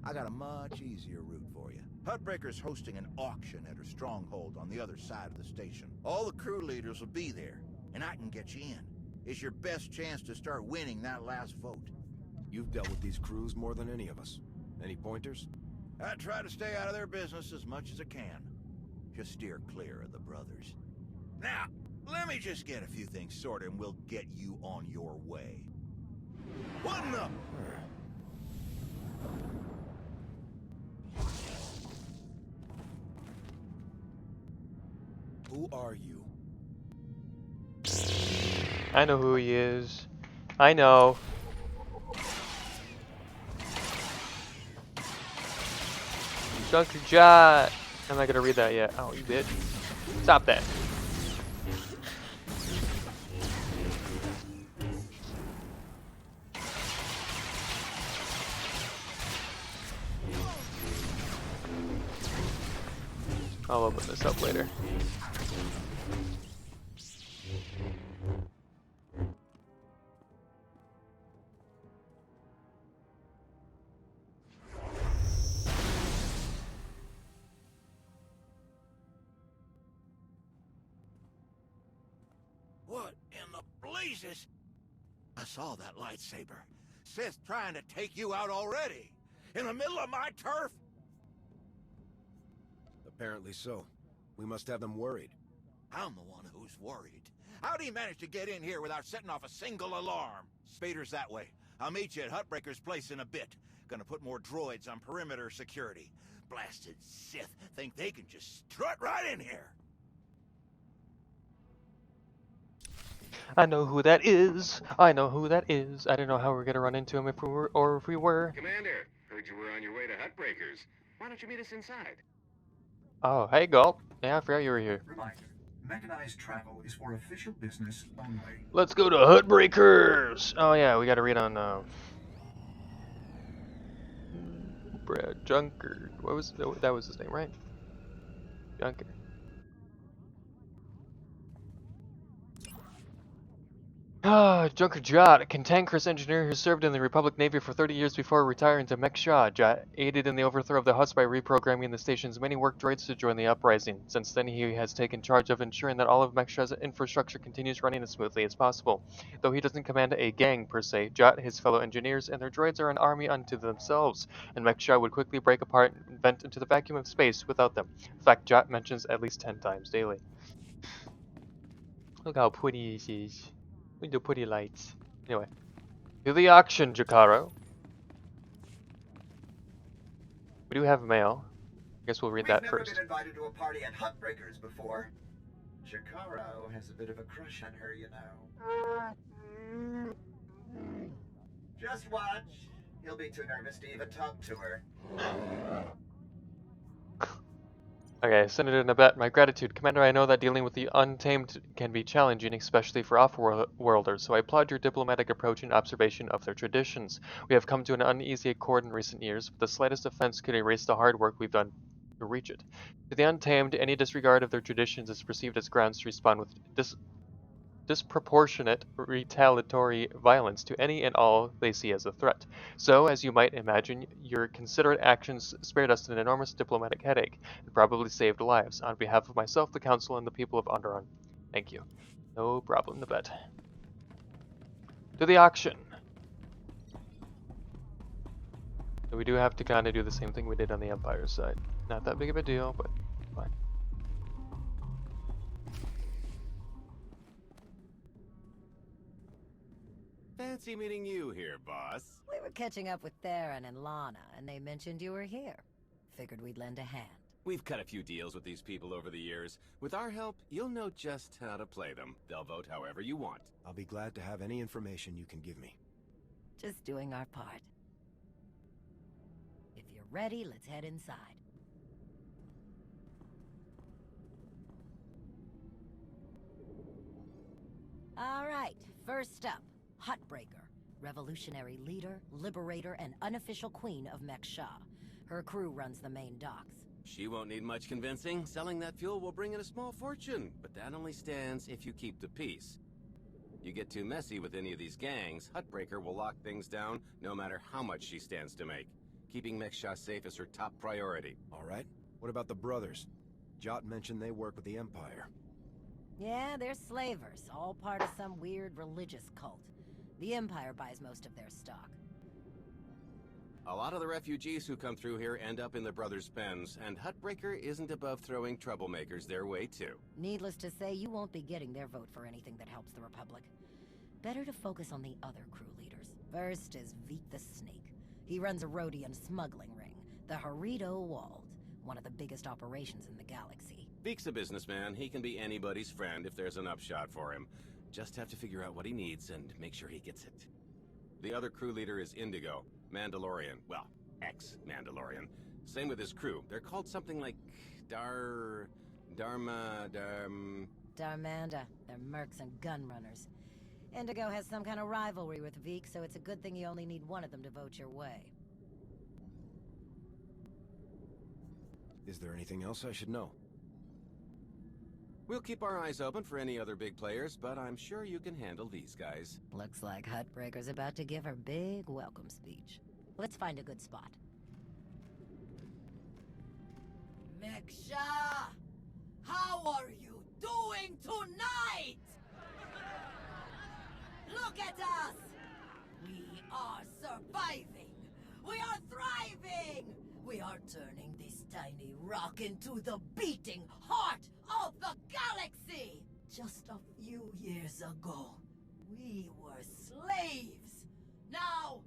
I got a much easier route for you. Huttbreaker's hosting an auction at her stronghold on the other side of the station. All the crew leaders will be there, and I can get you in. It's your best chance to start winning that last vote. You've dealt with these crews more than any of us. Any pointers? I try to stay out of their business as much as I can. Just steer clear of the Brothers. Now, let me just get a few things sorted and we'll get you on your way. Button up! Who are you? I know who he is. I know. Junker Jot. I'm not gonna read that yet. Oh, you bitch. Stop that. I'll open this up later. What in the blazes? I saw that lightsaber. Sith trying to take you out already. In the middle of my turf? Apparently so. We must have them worried. I'm the one who's worried. How'd he manage to get in here without setting off a single alarm? Spader's that way. I'll meet you at Hutbreaker's place in a bit. Gonna put more droids on perimeter security. Blasted Sith think they can just strut right in here. I know who that is. I know who that is. I don't know how we're gonna run into him if we were, or if we were. Commander, heard you were on your way to Hutbreakers. Why don't you meet us inside? Oh, hey, Gulp. Yeah, I forgot you were here. Reminder, mechanized travel is for official business only. Let's go to Hutbreakers! Oh yeah, we gotta read on, Brad Junker. What was, that was his name, right? Junker. Ah, Junker Jot, a cantankerous engineer who served in the Republic Navy for 30 years before retiring to Mek-Sha. Jot aided in the overthrow of the Hutts by reprogramming the station's many work droids to join the uprising. Since then, he has taken charge of ensuring that all of Mek-Sha's infrastructure continues running as smoothly as possible. Though he doesn't command a gang, per se, Jot, his fellow engineers, and their droids are an army unto themselves, and Mek-Sha would quickly break apart and vent into the vacuum of space without them. A fact Jot mentions at least 10 times daily. Look how pretty this is. With the pretty lights. Anyway. To the auction, Jakaro. We do have mail. I guess we'll read that We've first. never been invited to a party at Hutbreakers before. Jakaro has a bit of a crush on her, you know. Just watch. He'll be too nervous to even talk to her. Okay, Senator Nabet, my gratitude. Commander, I know that dealing with the Untamed can be challenging, especially for off-worlders, so I applaud your diplomatic approach and observation of their traditions. We have come to an uneasy accord in recent years, but the slightest offense could erase the hard work we've done to reach it. To the Untamed, any disregard of their traditions is perceived as grounds to respond with disproportionate retaliatory violence to any and all they see as a threat. So, as you might imagine, your considerate actions spared us an enormous diplomatic headache, and probably saved lives. On behalf of myself, the Council, and the people of Onderon, thank you. No problem, Nabet. To the auction! So we do have to kind of do the same thing we did on the Empire side. Not that big of a deal, but fine. Fancy meeting you here, boss. We were catching up with Theron and Lana, and they mentioned you were here. Figured we'd lend a hand. We've cut a few deals with these people over the years. With our help, you'll know just how to play them. They'll vote however you want. I'll be glad to have any information you can give me. Just doing our part. If you're ready, let's head inside. All right, first up, Hutbreaker. Revolutionary leader, liberator, and unofficial queen of Mek-Sha. Her crew runs the main docks. She won't need much convincing. Selling that fuel will bring in a small fortune, but that only stands if you keep the peace. You get too messy with any of these gangs, Hutbreaker will lock things down no matter how much she stands to make. Keeping Mek-Sha safe is her top priority. All right. What about the brothers? Jot mentioned they work with the Empire. Yeah, they're slavers, all part of some weird religious cult. The Empire buys most of their stock. A lot of the refugees who come through here end up in the brothers' pens, and Hutbreaker isn't above throwing troublemakers their way too. Needless to say, you won't be getting their vote for anything that helps the Republic. Better to focus on the other crew leaders. First is Veek the Snake. He runs a Rhodian smuggling ring, the Harrido Wald, one of the biggest operations in the galaxy. Veek's a businessman. He can be anybody's friend if there's an upshot for him. Just have to figure out what he needs and make sure he gets it. The other crew leader is Indigo, Mandalorian. Well, ex-Mandalorian. Same with his crew. They're called something like Darmanda. They're mercs and gun runners. Indigo has some kind of rivalry with Veek, so it's a good thing you only need one of them to vote your way. Is there anything else I should know? We'll keep our eyes open for any other big players, but I'm sure you can handle these guys. Looks like Hutbreaker's about to give her big welcome speech. Let's find a good spot. Mek-Sha! How are you doing tonight? Look at us! We are surviving! We are thriving! We are turning this tiny rock into the beating heart of the galaxy! Just a few years ago, we were slaves. Now,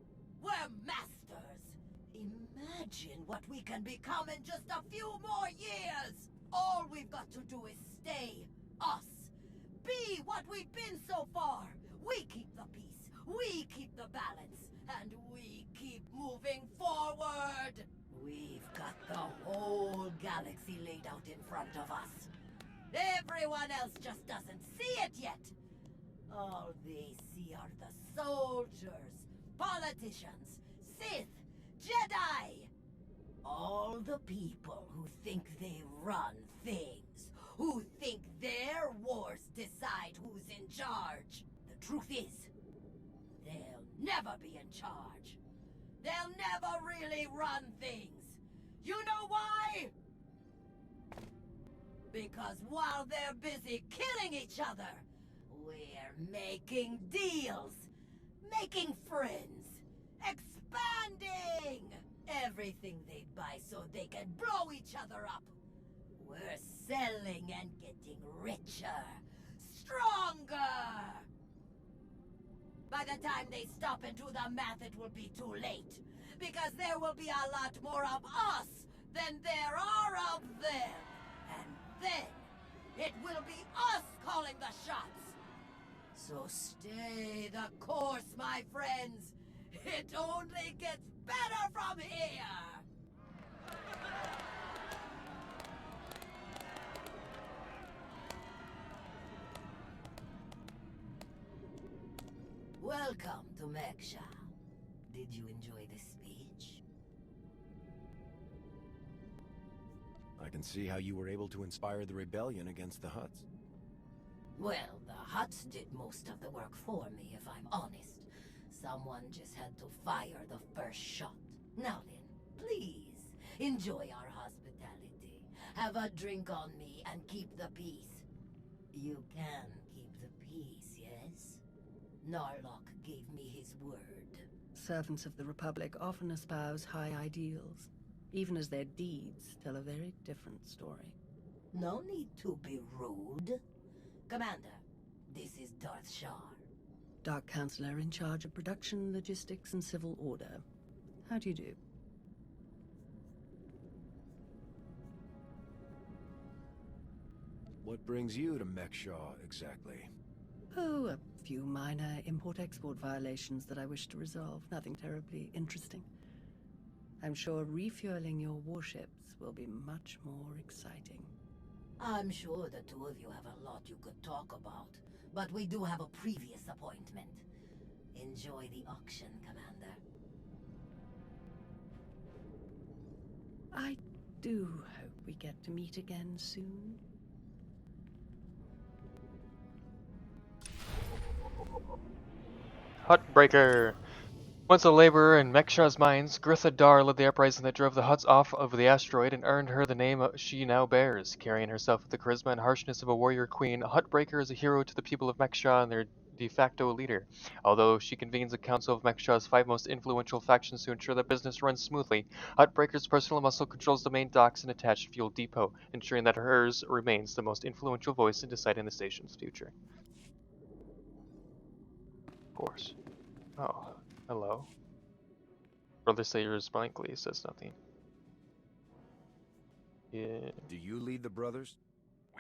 we're masters. Imagine what we can become in just a few more years! All we've got to do is stay us. Be what we've been so far. We keep the peace, we keep the balance, and we keep moving forward. We've got the whole galaxy laid out in front of us. Everyone else just doesn't see it yet. All they see are the soldiers, politicians, Sith, Jedi. All the people who think they run things, who think their wars decide who's in charge. The truth is, they'll never be in charge. They'll never really run things. You know why? Because while they're busy killing each other, we're making deals, making friends, expanding. Everything they buy so they can blow each other up. We're selling and getting richer, stronger. By the time they stop and do the math, it will be too late. Because there will be a lot more of us than there are of them. And then, it will be us calling the shots. So stay the course, my friends. It only gets better from here. Welcome to Mek-Sha. Did you enjoy the speech? I can see how you were able to inspire the rebellion against the Hutts. Well, the Hutts did most of the work for me, if I'm honest. Someone just had to fire the first shot. Now then, please, enjoy our hospitality. Have a drink on me and keep the peace. You can keep the peace, yes? Narlock gave me his word. Servants of the Republic often espouse high ideals, even as their deeds tell a very different story. No need to be rude. Commander, this is Darth Shar. Dark Counselor in charge of production, logistics, and civil order. How do you do? What brings you to Mek-Sha, exactly? Oh, a few minor import-export violations that I wish to resolve. Nothing terribly interesting. I'm sure refueling your warships will be much more exciting. I'm sure the two of you have a lot you could talk about, but we do have a previous appointment. Enjoy the auction, Commander. I do hope we get to meet again soon. Hutbreaker. Once a laborer in Mek-Sha's mines, Gritha Dar led the uprising that drove the Hutts off of the asteroid and earned her the name she now bears. Carrying herself with the charisma and harshness of a warrior queen, Hutbreaker is a hero to the people of Mek-Sha and their de facto leader. Although she convenes a council of Mek-Sha's 5 most influential factions to ensure that business runs smoothly, Hutbreaker's personal muscle controls the main docks and attached fuel depot, ensuring that hers remains the most influential voice in deciding the station's future. Of course. Oh, hello. Brother Sayers blankly says nothing. Yeah. Do you lead the brothers?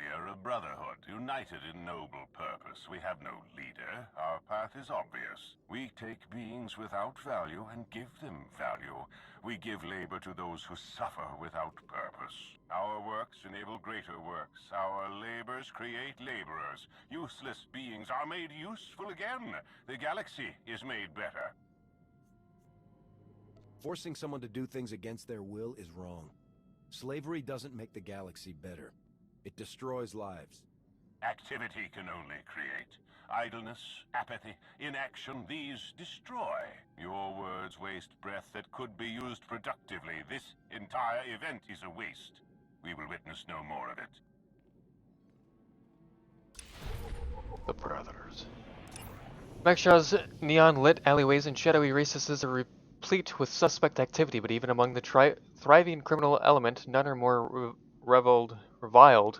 We are a brotherhood, united in noble purpose. We have no leader. Our path is obvious. We take beings without value and give them value. We give labor to those who suffer without purpose. Our works enable greater works. Our labors create laborers. Useless beings are made useful again. The galaxy is made better. Forcing someone to do things against their will is wrong. Slavery doesn't make the galaxy better. It destroys lives. Activity can only create. Idleness, apathy, inaction, these destroy. Your words waste breath that could be used productively. This entire event is a waste. We will witness no more of it. The Brothers. Mek-Sha's neon-lit alleyways and shadowy recesses are replete with suspect activity, but even among the thriving criminal element, none are more reviled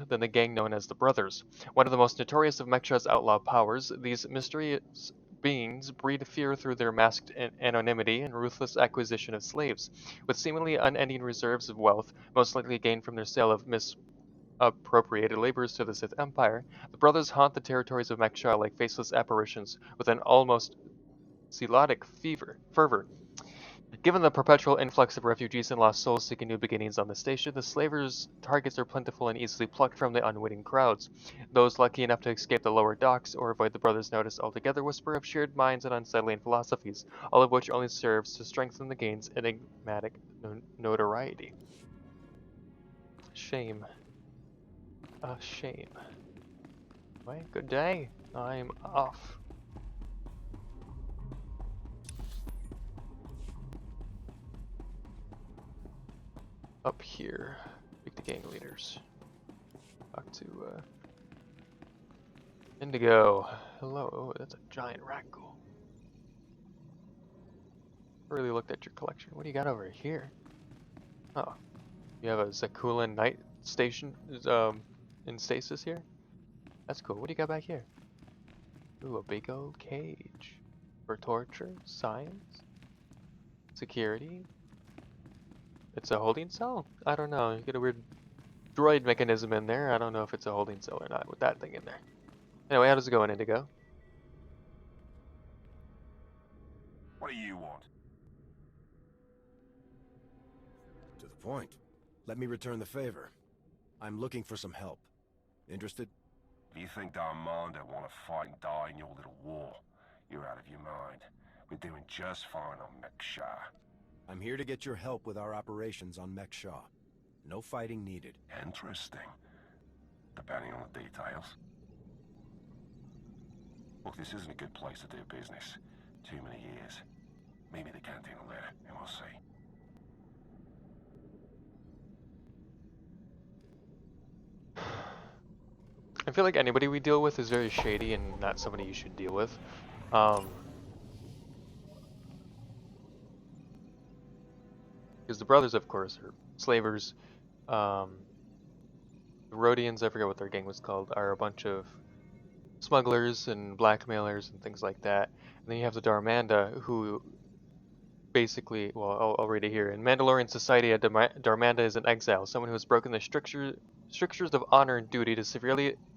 than the gang known as the Brothers. One of the most notorious of Mek-Sha's outlaw powers, these mysterious beings breed fear through their masked anonymity and ruthless acquisition of slaves. With seemingly unending reserves of wealth, most likely gained from their sale of misappropriated laborers to the Sith Empire, the Brothers haunt the territories of Mek-Sha like faceless apparitions with an almost zealotic fervor. Given the perpetual influx of refugees and lost souls seeking new beginnings on the station, the slavers' targets are plentiful and easily plucked from the unwitting crowds. Those lucky enough to escape the lower docks or avoid the brothers' notice altogether whisper of shared minds and unsettling philosophies, all of which only serves to strengthen the gang's enigmatic notoriety. Shame. A shame. Well, good day. I'm off. Up here, speak to gang leaders. Talk to Indigo. Hello. Oh, that's a giant raccoon. Really looked at your collection. What do you got over here? Oh, you have a Zakulan night station in stasis here. That's cool. What do you got back here? Ooh, a big old cage for torture, science, security. It's a holding cell? I don't know. You get a weird droid mechanism in there. I don't know if it's a holding cell or not with that thing in there. Anyway, how does it go, Indigo? What do you want? To the point. Let me return the favor. I'm looking for some help. Interested? If you think Darmanda want to fight and die in your little war, you're out of your mind. We're doing just fine on Mek-Sha. I'm here to get your help with our operations on Mek-Sha. No fighting needed. Interesting. Depending on the details. Look, this isn't a good place to do business. Too many years. Maybe the canteen will later, and we'll see. I feel like anybody we deal with is very shady and not somebody you should deal with. Because the brothers, of course, are slavers. The Rhodians, I forget what their gang was called, are a bunch of smugglers and blackmailers and things like that. And then you have the Darmanda, who basically, well, I'll read it here. In Mandalorian society, a Darmanda is an exile, someone who has broken the strictures of honor and duty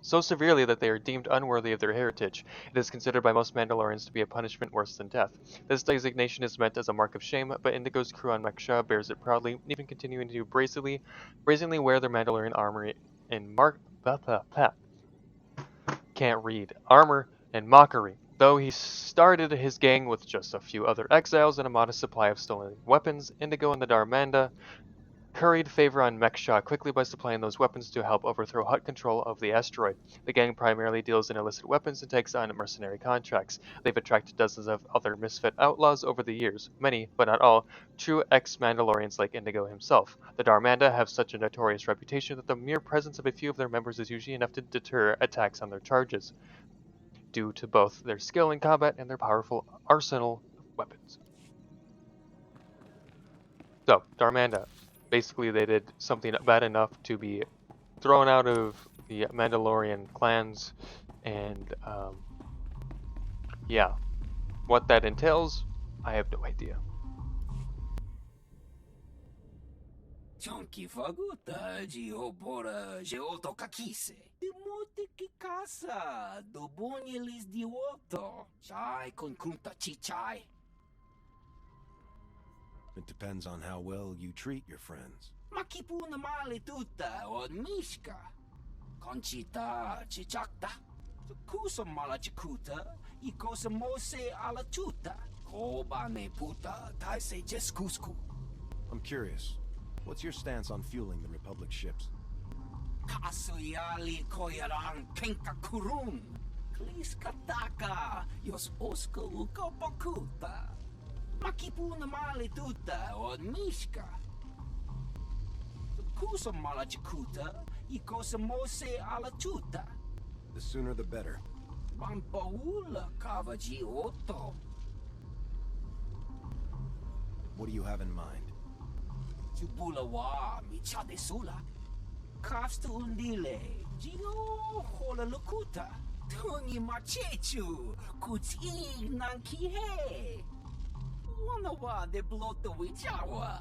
so severely that they are deemed unworthy of their heritage. It is considered by most Mandalorians to be a punishment worse than death. This designation is meant as a mark of shame, but Indigo's crew on Mek-Sha bears it proudly, even continuing to brazenly wear their Mandalorian armor in armor and mockery. Though he started his gang with just a few other exiles and a modest supply of stolen weapons, Indigo and the Darmanda curried favor on Mek-Sha quickly by supplying those weapons to help overthrow Hutt control of the asteroid. The gang primarily deals in illicit weapons and takes on mercenary contracts. They've attracted dozens of other misfit outlaws over the years, many, but not all, true ex-Mandalorians like Indigo himself. The Darmanda have such a notorious reputation that the mere presence of a few of their members is usually enough to deter attacks on their charges, due to both their skill in combat and their powerful arsenal of weapons. So, Darmanda, basically they did something bad enough to be thrown out of the Mandalorian clans, and yeah, what that entails, I have no idea. Chunky faguta, geobora, geotokakise. Demote que caça, do bonyelis de otto. Chai con kunta chichai. It depends on how well you treat your friends. Makipuna male tuta od mishka. Conchita chichakta. Kusa mala chikuta, ikosa mose ala tuta. Koba ne puta, taise jeskusku. I'm curious. What's your stance on fueling the Republic ships? Kasuyali koyaran kenka kurun. Klis kataka, yos oska uka bakuta. Makipuna male tuta od mishka. Kusa mala chikuta, ikosa mose ala tuta. The sooner the better. Mampaula kavaji otto. What do you have in mind? Chubulawa michade sula. Kafstu undile. Gio hola lukuta. Tungi machechu. Kuti nankihe. Wanawa de bloto wijawa.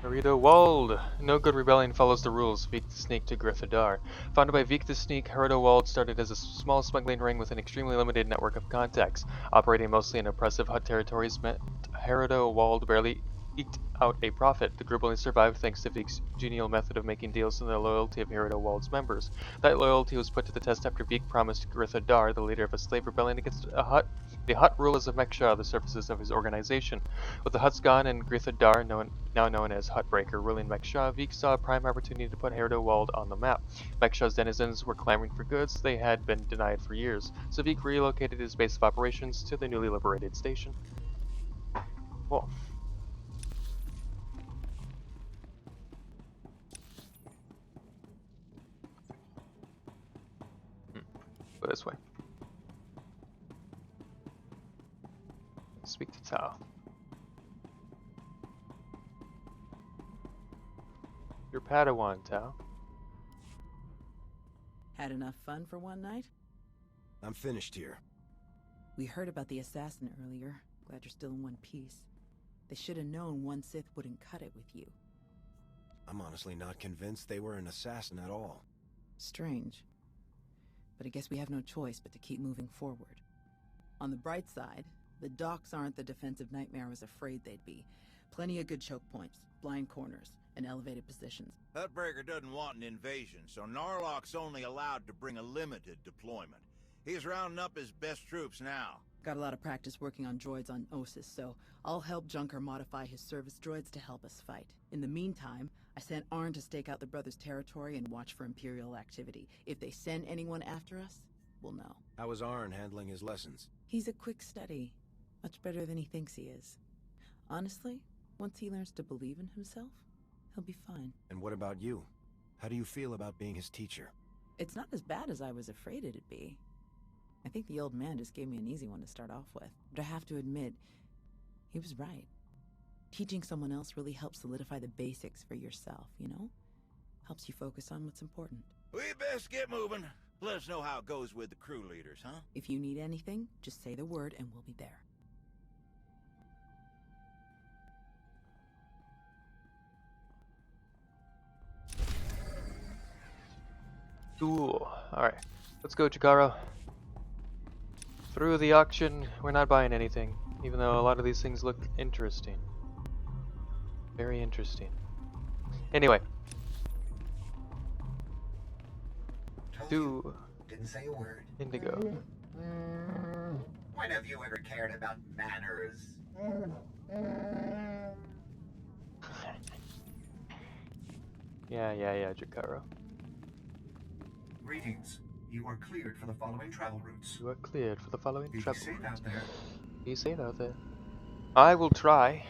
Harrido Wald. No good rebellion follows the rules. Vik the Snake to Grithadar. Founded by Vik the Snake, Harrido Wald started as a small smuggling ring with an extremely limited network of contacts. Operating mostly in oppressive Hutt territories meant Harrido Wald barely eked out a profit. The group only survived thanks to Vik's genial method of making deals and the loyalty of Harrido Wald's members. That loyalty was put to the test after Vik promised Grithadar, the leader of a slave rebellion against the Hutt rulers of Mek-Sha, the services of his organization. With the Hutts gone and Grithadar, now known as Huttbreaker, ruling Mek-Sha, Vik saw a prime opportunity to put Harrido Wald on the map. Mek-Sha's denizens were clamoring for goods they had been denied for years, so Vik relocated his base of operations to the newly liberated station. Cool. Go this way. Speak to Tao. Your Padawan, Tao. Had enough fun for one night? I'm finished here. We heard about the assassin earlier. Glad you're still in one piece. They should have known one Sith wouldn't cut it with you. I'm honestly not convinced they were an assassin at all. Strange. But I guess we have no choice but to keep moving forward. On the bright side, the docks aren't the defensive nightmare I was afraid they'd be. Plenty of good choke points, blind corners, and elevated positions. Huttbreaker doesn't want an invasion, so Narlock's only allowed to bring a limited deployment. He's rounding up his best troops now. Got a lot of practice working on droids on Osis, so I'll help Junker modify his service droids to help us fight. In the meantime, I sent Arn to stake out the Brothers' territory and watch for Imperial activity. If they send anyone after us, we'll know. How is Arn handling his lessons? He's a quick study. Much better than he thinks he is. Honestly, once he learns to believe in himself, he'll be fine. And what about you? How do you feel about being his teacher? It's not as bad as I was afraid it'd be. I think the old man just gave me an easy one to start off with. But I have to admit, he was right. Teaching someone else really helps solidify the basics for yourself, you know? Helps you focus on what's important. We best get moving. Let us know how it goes with the crew leaders, huh? If you need anything, just say the word and we'll be there. Cool. Alright. Let's go, Chikaro. Through the auction, we're not buying anything, even though a lot of these things look interesting. Very interesting. Anyway. Didn't say a word. Indigo. When have you ever cared about manners? Yeah, Chikaro. Greetings. You are cleared for the following travel routes. You are cleared for the following Be travel safe routes. out there. Be safe out there. I will try.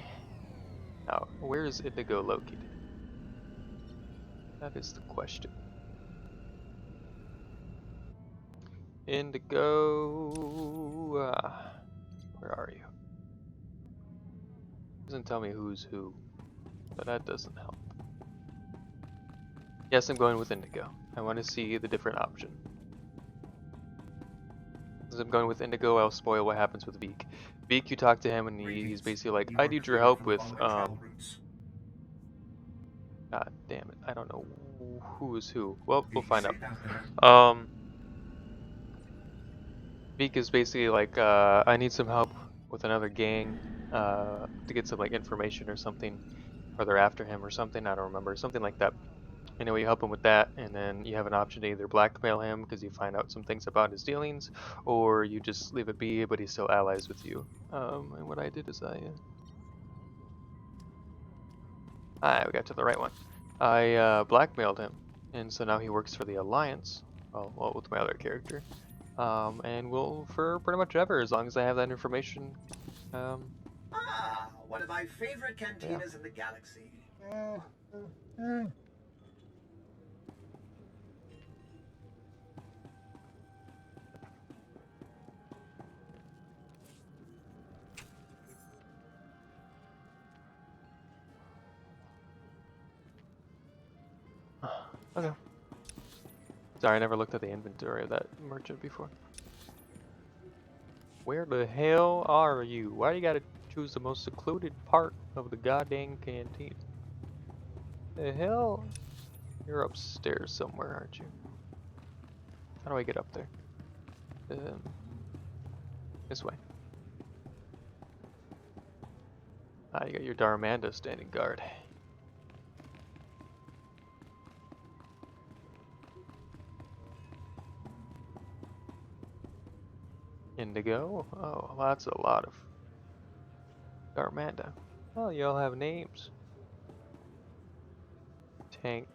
Now, where is Indigo located? That is the question. Indigo... where are you? Doesn't tell me who's who, but that doesn't help. Yes, I'm going with Indigo. I want to see the different option. Since I'm going with Indigo, I'll spoil what happens with Veek. Veek, you talk to him and he's basically like, I need your help with, God damn it, I don't know who is who. Well, we'll find out. Veek is basically like, I need some help with another gang, to get some like information or something, or they're after him or something, I don't remember, something like that. Anyway, you help him with that, and then you have an option to either blackmail him because you find out some things about his dealings, or you just leave it be, but he's still allies with you. And what I did is we got to the right one. I blackmailed him, and so now he works for the Alliance, well with my other character, and will for pretty much ever, as long as I have that information. One of my favorite cantinas in the galaxy. Okay. Sorry, I never looked at the inventory of that merchant before. Where the hell are you? Why do you gotta choose the most secluded part of the goddamn canteen? The hell? You're upstairs somewhere, aren't you? How do I get up there? This way. You got your Darmanda standing guard. Indigo? Oh, that's a lot of Darmanda. Oh, you all have names. Tank,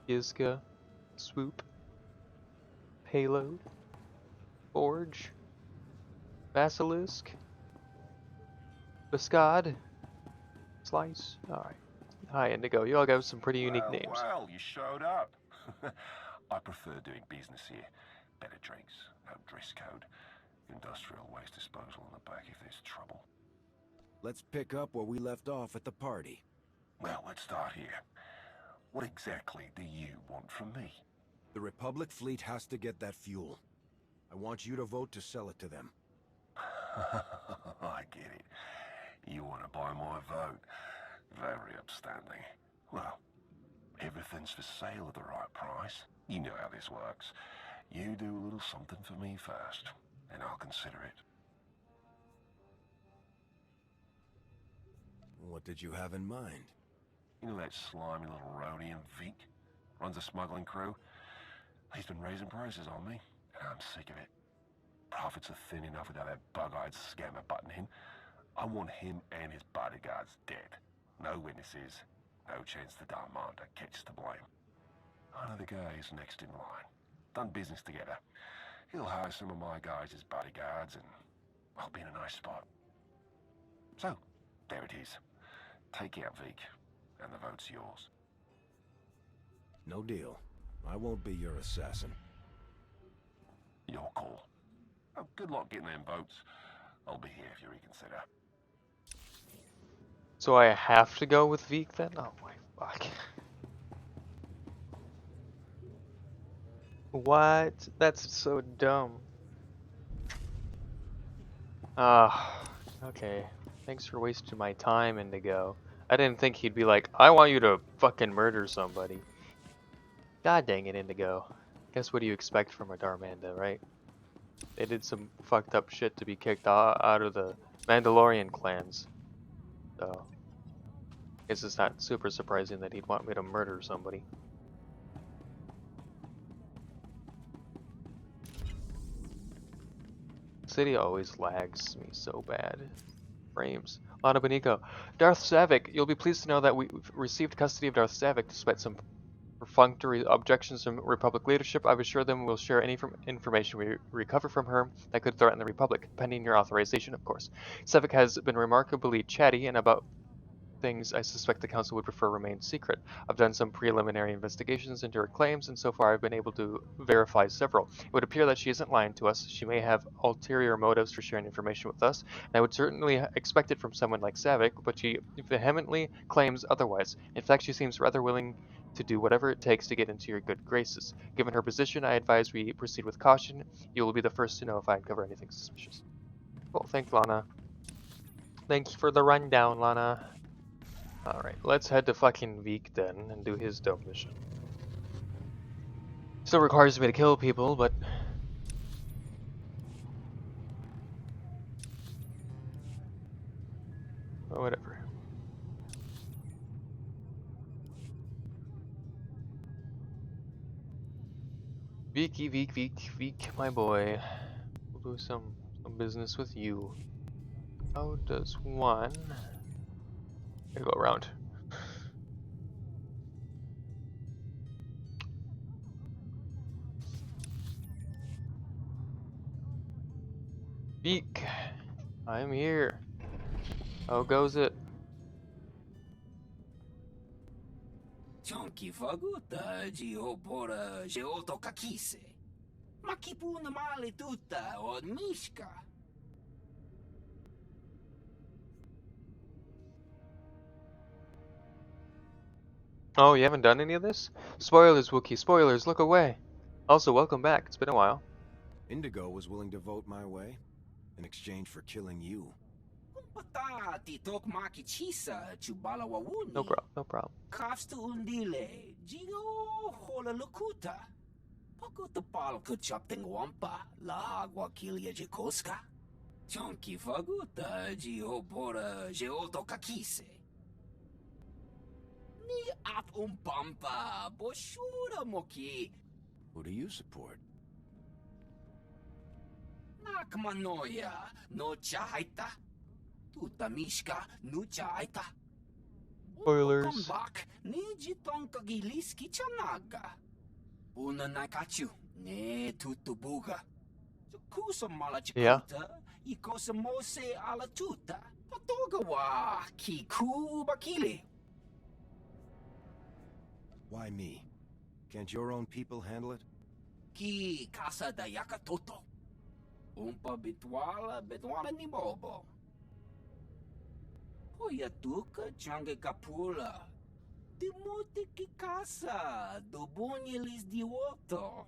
Gizka, Swoop, Payload, Forge, Basilisk, Biscad, Slice. Alright. Hi, Indigo. You all got some pretty unique names. Well, you showed up. I prefer doing business here. Better drinks, no dress code, industrial waste disposal in the back if there's trouble. Let's pick up where we left off at the party. Well, let's start here. What exactly do you want from me? The Republic fleet has to get that fuel. I want you to vote to sell it to them. I get it. You want to buy my vote. Very upstanding. Well, everything's for sale at the right price. You know how this works. You do a little something for me first, and I'll consider it. What did you have in mind? You know that slimy little Rhodian Veek? Runs a smuggling crew? He's been raising prices on me, and I'm sick of it. Profits are thin enough without that bug-eyed scammer butting in. I want him and his bodyguards dead. No witnesses, no chance the Darmanda gets to blame. I know the guy is next in line. Done business together. He'll hire some of my guys as bodyguards, and I'll be in a nice spot. So, there it is. Take out Veek, and the vote's yours. No deal. I won't be your assassin. Your call. Oh, good luck getting them votes. I'll be here if you reconsider. So I have to go with Veek then? Oh my fuck. What? That's so dumb. Okay. Thanks for wasting my time, Indigo. I didn't think he'd be like, I want you to fucking murder somebody. God dang it, Indigo. Guess what do you expect from a Darmanda, right? They did some fucked up shit to be kicked out of the Mandalorian clans. So, I guess it's not super surprising that he'd want me to murder somebody. City always lags me so bad. Frames. Lana Benico. Darth Savik, you'll be pleased to know that we've received custody of Darth Savik despite some perfunctory objections from Republic leadership. I've assured them we'll share any information we recover from her that could threaten the Republic, pending your authorization, of course. Savik has been remarkably chatty and about things I suspect the Council would prefer remain secret. I've done some preliminary investigations into her claims, and so far I've been able to verify several. It would appear that she isn't lying to us. She may have ulterior motives for sharing information with us, and I would certainly expect it from someone like Savik, but she vehemently claims otherwise. In fact, she seems rather willing to do whatever it takes to get into your good graces. Given her position, I advise we proceed with caution. You will be the first to know if I uncover anything suspicious. Cool, thanks, Lana. Thanks for the rundown, Lana. Alright, let's head to fucking Veek then and do his dope mission. Still requires me to kill people, but... oh, whatever. Veeky, Veek, my boy. We'll do some business with you. How does one... gotta go around. Veek, I'm here. How goes it? Chonky faguta geopora geotokakise. Makipuna mali tuta od Mek-Sha. Oh, you haven't done any of this? Spoilers, Wookie, spoilers, look away. Also, welcome back. It's been a while. Indigo was willing to vote my way in exchange for killing you. Patati tok maki chisa chubala wawuni. No problem, no problem. Kafstu undile jigo hola lukuta. Pakuta pal kuchapting wampa la agua kilia jikoska. Chonky faguta geopora geotokakise. Ni at umpampa boshura moki. Who do you support? Nakmanoya no chaita. Tuta Mek-Sha no chaita. Spoilers. Kambak ni jitong kagiliski chanaga. Una nakachu ne tutubuga. Kusa malachikuta. Ikosa mose ala tuta. Patogawa kiku bakili. Why me? Can't your own people handle it? Ki casa da yakatoto. Umpa bitwala ni bobo. Hoya tuka change kapula. Dimuti ki casa, dobunyelis di oto.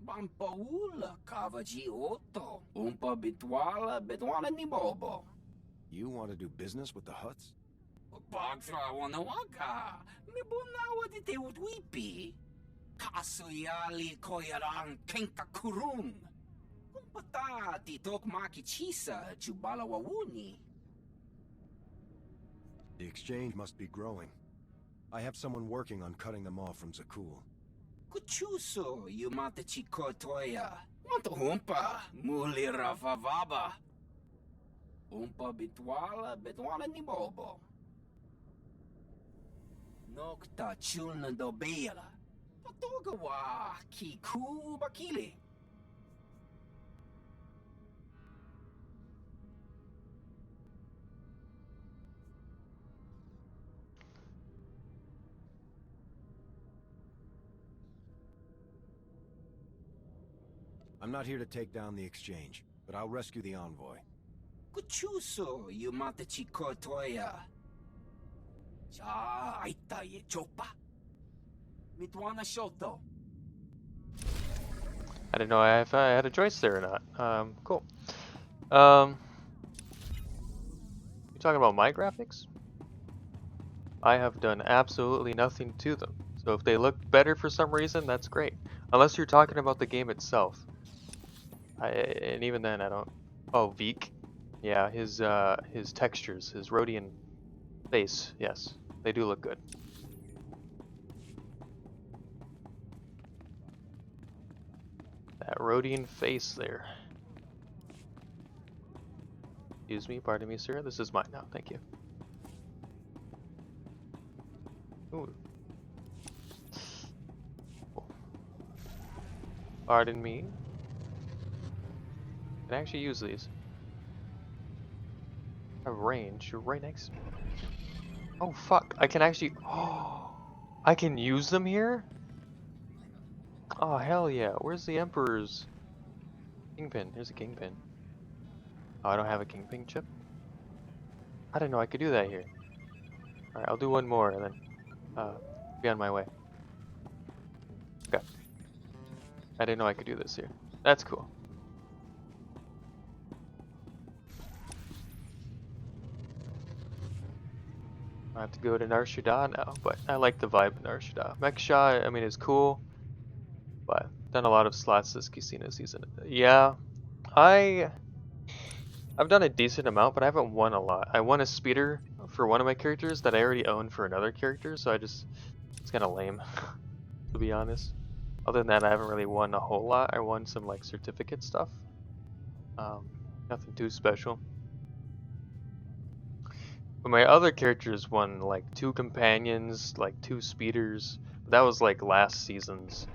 Bampaula kava ji oto. Umpa bitwala ni bobo. You want to do business with the Huts? Bagfra wanawaga. Mibunawa di te utwipi. Kasuyali koyaran kenka kurung. Kumpatati tok maki chisa chubala wawuni. The exchange must be growing. I have someone working on cutting them off from Zakul. Kuchuso yumata chikotoya. Wanto humpa muli rafavaba. Umpa bitwala ni bobo. Nokta chulna dobela. Patogawa kiku bakili. I'm not here to take down the exchange, but I'll rescue the envoy. Kuchuso yumata chikotoya. Cha aita ye chopa. Mitwana shoto. I didn't know if I had a choice there or not. Cool. You talking about my graphics? I have done absolutely nothing to them. So if they look better for some reason, that's great. Unless you're talking about the game itself. And even then I don't... oh, Veek. Yeah, his textures, his Rhodian face, yes. They do look good. That Rhodian face there. Excuse me, pardon me, sir. This is mine now, thank you. Ooh. Pardon me. I can actually use these. I have range. You're right next to me. Oh fuck! I can actually. Oh, I can use them here. Oh hell yeah! Where's the Emperor's kingpin? Here's a kingpin. Oh, I don't have a kingpin chip. I didn't know I could do that here. All right, I'll do one more and then be on my way. Okay. I didn't know I could do this here. That's cool. I have to go to Nar Shaddaa now, but I like the vibe of Nar Shaddaa. Mek-Sha, I mean, is cool, but done a lot of slots this casino season. Yeah, I've done a decent amount, but I haven't won a lot. I won a speeder for one of my characters that I already own for another character, so it's kind of lame, to be honest. Other than that, I haven't really won a whole lot. I won some like certificate stuff. Nothing too special. But my other characters won like 2 companions, like 2 speeders. But that was like last season's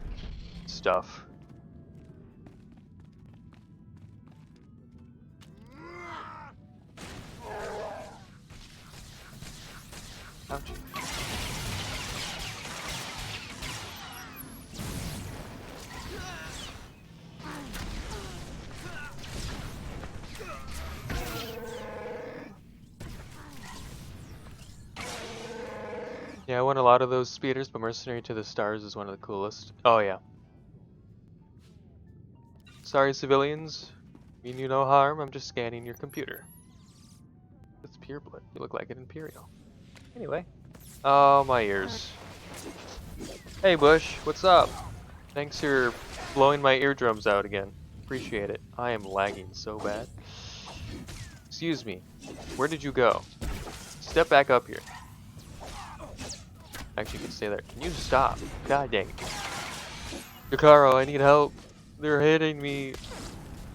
stuff. Ouchie. Yeah, I won a lot of those speeders, but Mercenary to the Stars is one of the coolest. Oh yeah. Sorry civilians, mean you no harm, I'm just scanning your computer. It's pure blood, you look like an Imperial. Anyway. Oh, my ears. Hey Bush, what's up? Thanks for blowing my eardrums out again. Appreciate it. I am lagging so bad. Excuse me, where did you go? Step back up here. Actually, you can stay there. Can you stop? God dang it. Yukaro, I need help. They're hitting me.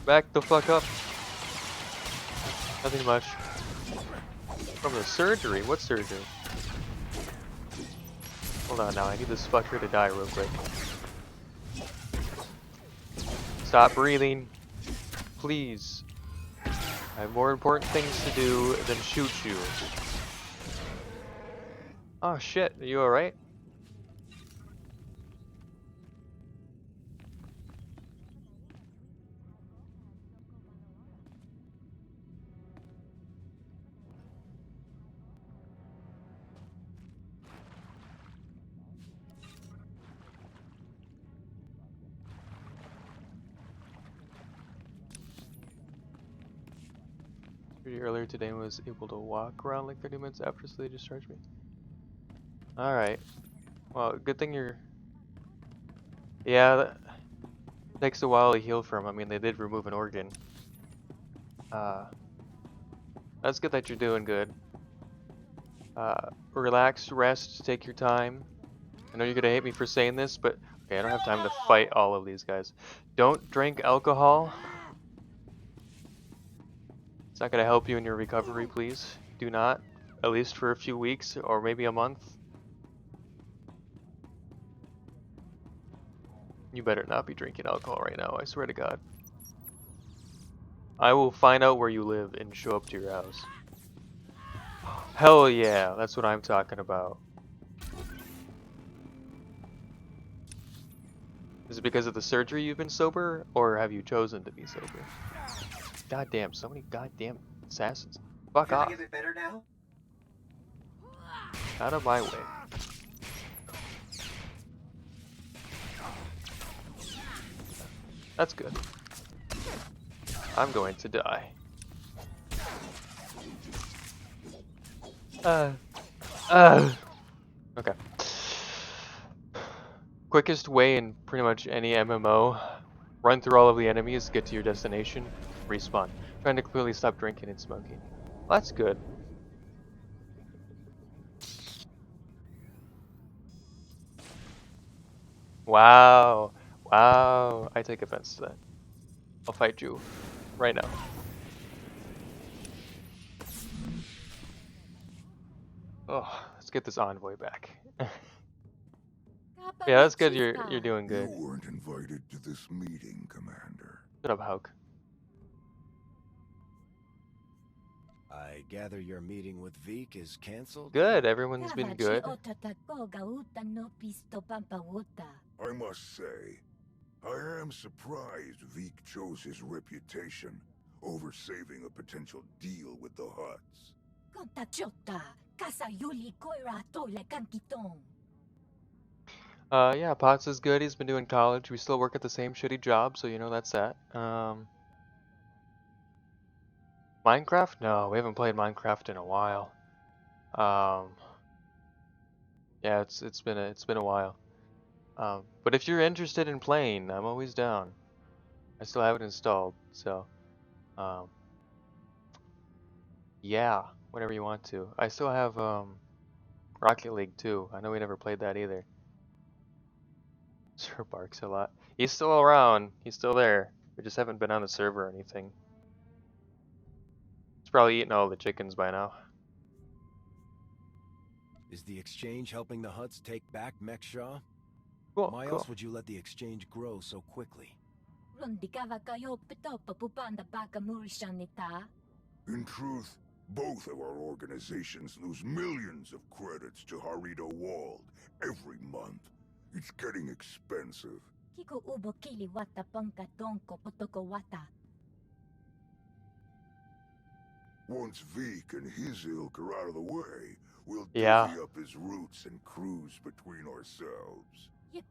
Back the fuck up. Nothing much. From the surgery? What surgery? Hold on now, I need this fucker to die real quick. Stop breathing. Please. I have more important things to do than shoot you. Oh shit, are you alright? Earlier today I was able to walk around like 30 minutes after, so they discharged me. Alright. Well, good thing you're... Yeah, that takes a while to heal from. I mean, they did remove an organ. That's good that you're doing good. Relax, rest, take your time. I know you're gonna hate me for saying this, but... Okay, I don't have time to fight all of these guys. Don't drink alcohol. It's not gonna help you in your recovery, please. Do not. At least for a few weeks, or maybe a month. You better not be drinking alcohol right now, I swear to God. I will find out where you live and show up to your house. Hell yeah, that's what I'm talking about. Is it because of the surgery you've been sober, or have you chosen to be sober? God damn, so many goddamn assassins. Fuck off. Feeling a bit better now? Out of my way. That's good. I'm going to die. Okay. Quickest way in pretty much any MMO. Run through all of the enemies, get to your destination, respawn. Trying to clearly stop drinking and smoking. Well, that's good. Wow. Wow. I take offense to that. I'll fight you right now. Oh, let's get this envoy back. Yeah, that's good. You're doing good. You weren't invited to this meeting, Commander. Shut up, Hauk. I gather your meeting with Vik is cancelled? Good, everyone's been good. I must say, I am surprised Vik chose his reputation over saving a potential deal with the Hutts. Yeah, Potts is good. He's been doing college. We still work at the same shitty job, so you know that's that. Minecraft? No, we haven't played Minecraft in a while. Yeah, it's been a while. But if you're interested in playing, I'm always down. I still have it installed, so um, yeah, whenever you want to. I still have Rocket League too. I know we never played that either. Sir barks a lot. He's still around. He's still there. We just haven't been on the server or anything. He's probably eating all the chickens by now. Is the exchange helping the Hutts take back Mek-Sha? Cool, Why else would you let the exchange grow so quickly? In truth, both of our organizations lose millions of credits to Harrido Wald every month. It's getting expensive. Once Vic and his ilk are out of the way, we'll divvy up his roots and cruise between ourselves. You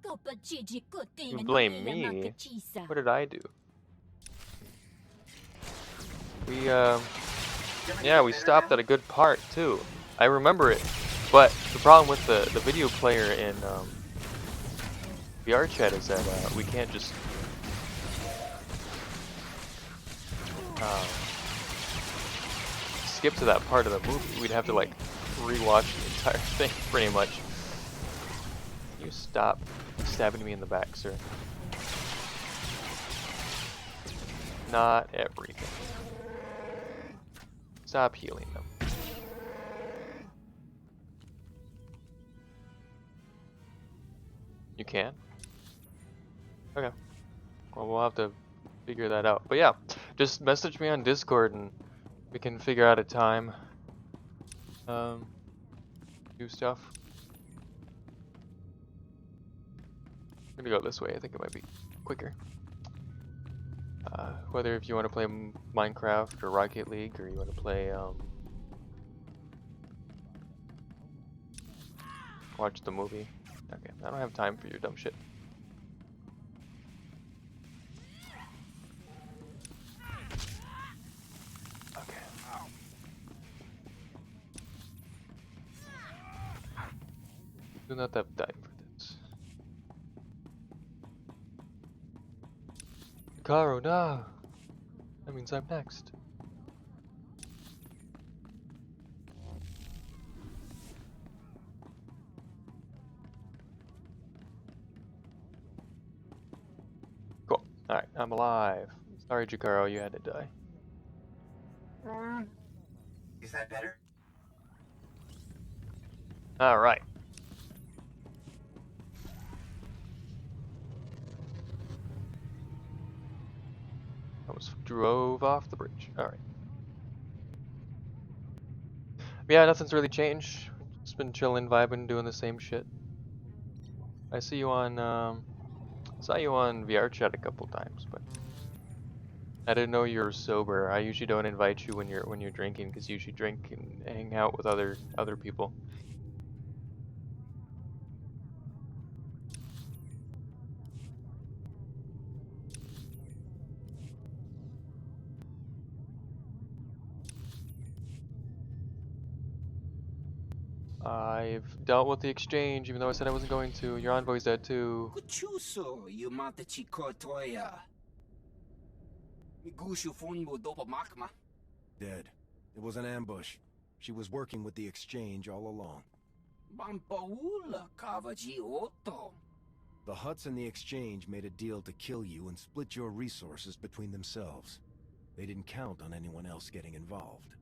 blame me? What did I do? Yeah, we stopped at a good part too. I remember it, but the problem with the video player in VR chat is that we can't just skip to that part of the movie. We'd have to like rewatch the entire thing pretty much. You stop stabbing me in the back, sir. Not everything. Stop healing them. You can? Okay. Well, we'll have to figure that out. But yeah, just message me on Discord and we can figure out a time. Do stuff. I'm gonna go this way. I think it might be quicker. Whether if you want to play Minecraft or Rocket League, or you want to play watch the movie. Okay, I don't have time for your dumb shit. Okay. Do not have time for this. Caro, no! That means I'm next. Cool. Alright, I'm alive. Sorry, Jakaro, you had to die. Is that better? Alright. Almost drove off the bridge. Alright. Yeah, nothing's really changed. Just been chilling, vibing, doing the same shit. I see you on, saw you on VR chat a couple times, but I didn't know you were sober. I usually don't invite you when you're drinking, because you usually drink and hang out with other people. I've dealt with the exchange, even though I said I wasn't going to. Your envoy's dead too. Dead. It was an ambush. She was working with the exchange all along. The Hutts and the exchange made a deal to kill you and split your resources between themselves. They didn't count on anyone else getting involved.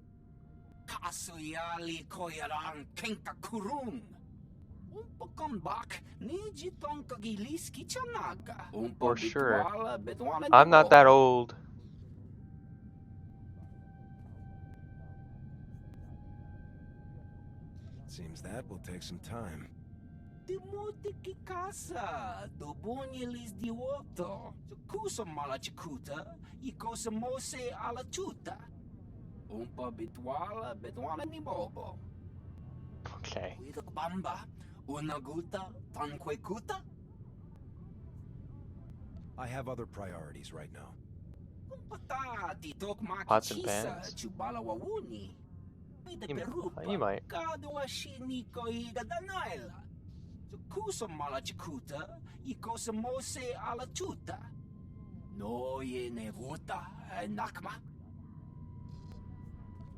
For sure. I'm not that old. Seems that will take some time. Okay. Unaguta, tanquekuta? I have other priorities right now. Pata, titok Pots and makichisa, pans? chubala wawuni. Pide You perupa, might. kadwa shiniko higa danaila. Kusa mala chikuta, ikosa mose ala tuta. No ye nevuta, nakma.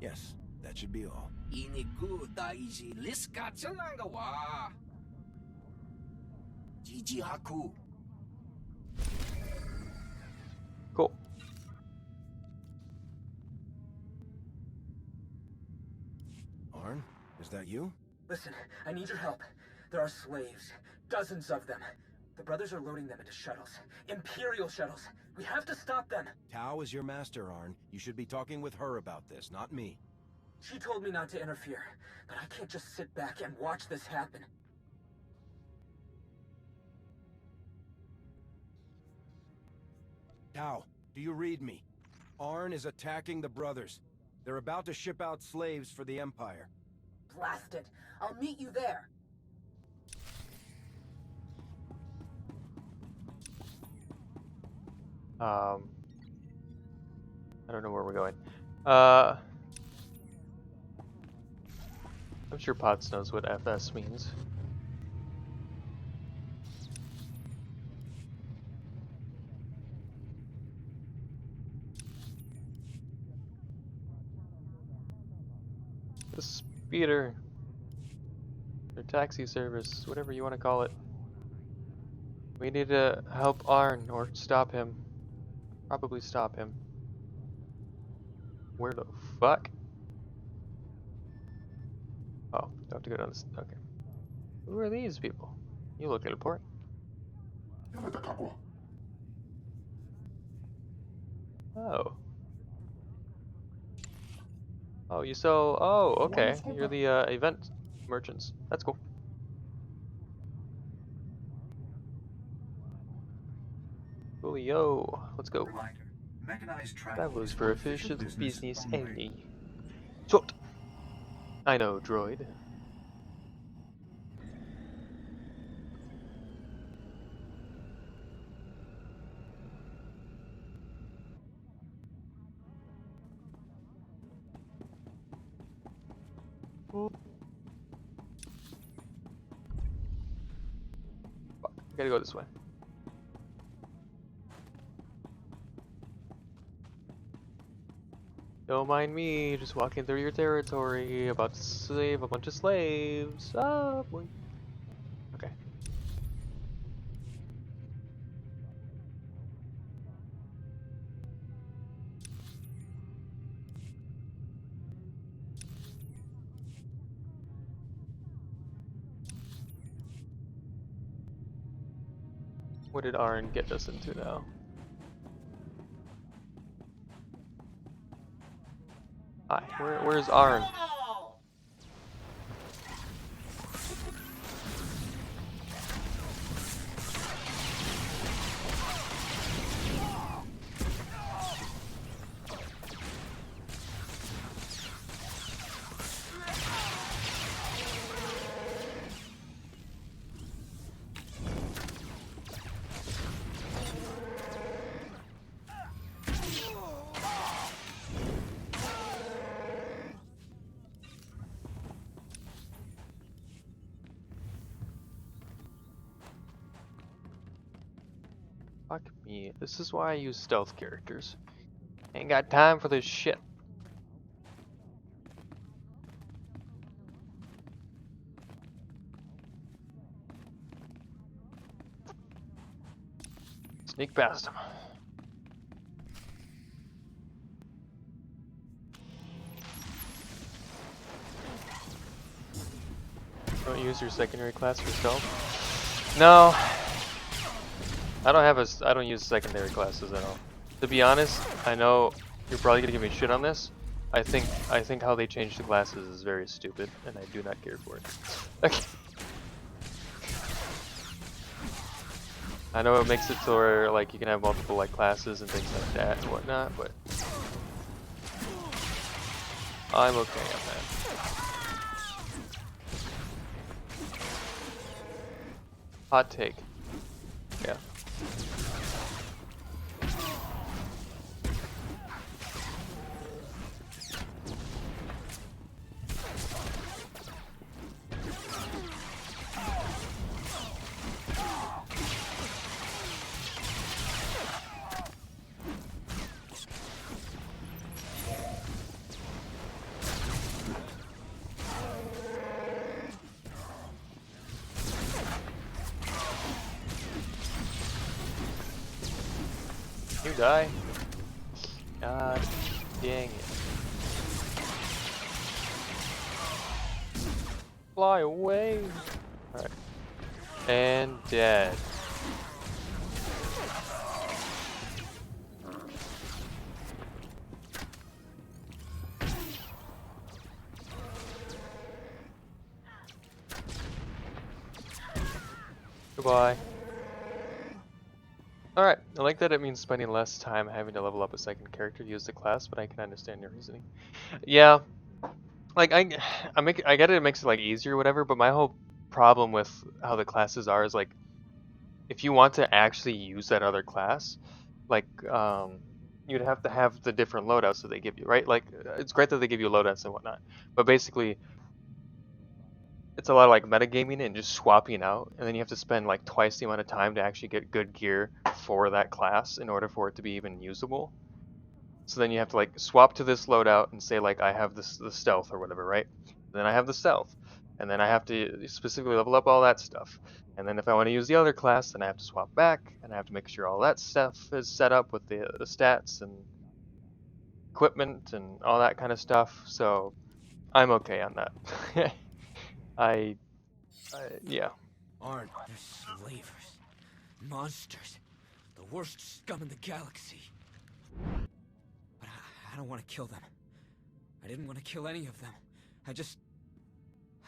Yes, that should be all. Iniguda iji liska tsanangawa. Jiji haku. Cool. Arn, is that you? Listen, I need your help. There are slaves. Dozens of them. The brothers are loading them into shuttles. Imperial shuttles. We have to stop them. Tao is your master, Arn. You should be talking with her about this, not me. She told me not to interfere, but I can't just sit back and watch this happen. Tao, do you read me? Arn is attacking the brothers. They're about to ship out slaves for the Empire. Blast it. I'll meet you there. I don't know where we're going. I'm sure Potts knows what FS means. The speeder. Or taxi service, whatever you want to call it. We need to help Arn or stop him. Probably stop him. Where the fuck? Oh, don't have to go down this. Okay. Who are these people? You look important. Oh. Oh, you sell. Oh, okay. You're the event merchants. That's cool. Coolio. Let's go. That was for official business only. Short. I know, droid. Fuck, I gotta go this way. Don't mind me, just walking through your territory, about to save a bunch of slaves. Ah, boy. Okay. What did Arn get us into now? Hi, where's Arn? Fuck me. This is why I use stealth characters. Ain't got time for this shit. Sneak past him. Don't use your secondary class for stealth? No. I don't use secondary classes at all. To be honest, I know you're probably gonna give me shit on this. I think how they changed the classes is very stupid, and I do not care for it. Okay. I know it makes it so where like you can have multiple like classes and things like that and whatnot, but I'm okay on that. Hot take. Yeah. You die. God dang it. Fly away. Alright. And dead. Goodbye. Alright, I like that it means spending less time having to level up a second character to use the class, but I can understand your reasoning. Yeah, like I get it, it makes it like easier or whatever, but my whole problem with how the classes are is like, if you want to actually use that other class, like you'd have to have the different loadouts that they give you, right? Like it's great that they give you loadouts and whatnot, but basically it's a lot of like metagaming and just swapping out, and then you have to spend like twice the amount of time to actually get good gear for that class in order for it to be even usable. So then you have to like swap to this loadout and say like I have this the stealth or whatever, right? And then I have the stealth, and then I have to specifically level up all that stuff. And then if I want to use the other class, then I have to swap back, and I have to make sure all that stuff is set up with the stats and equipment and all that kind of stuff. So I'm okay on that. I yeah. Arn, they're slavers. Monsters. The worst scum in the galaxy. But I don't want to kill them. I didn't want to kill any of them. I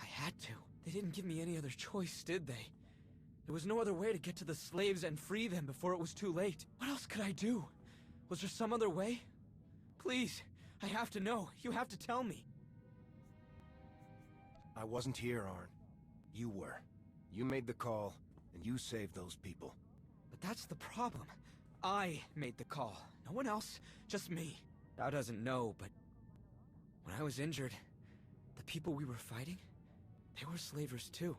had to. They didn't give me any other choice, did they? There was no other way to get to the slaves and free them before it was too late. What else could I do? Was there some other way? Please, I have to know. You have to tell me. I wasn't here, Arn. You were. You made the call, and you saved those people. But that's the problem. I made the call. No one else, just me. Thou doesn't know, but when I was injured, the people we were fighting, they were slavers too.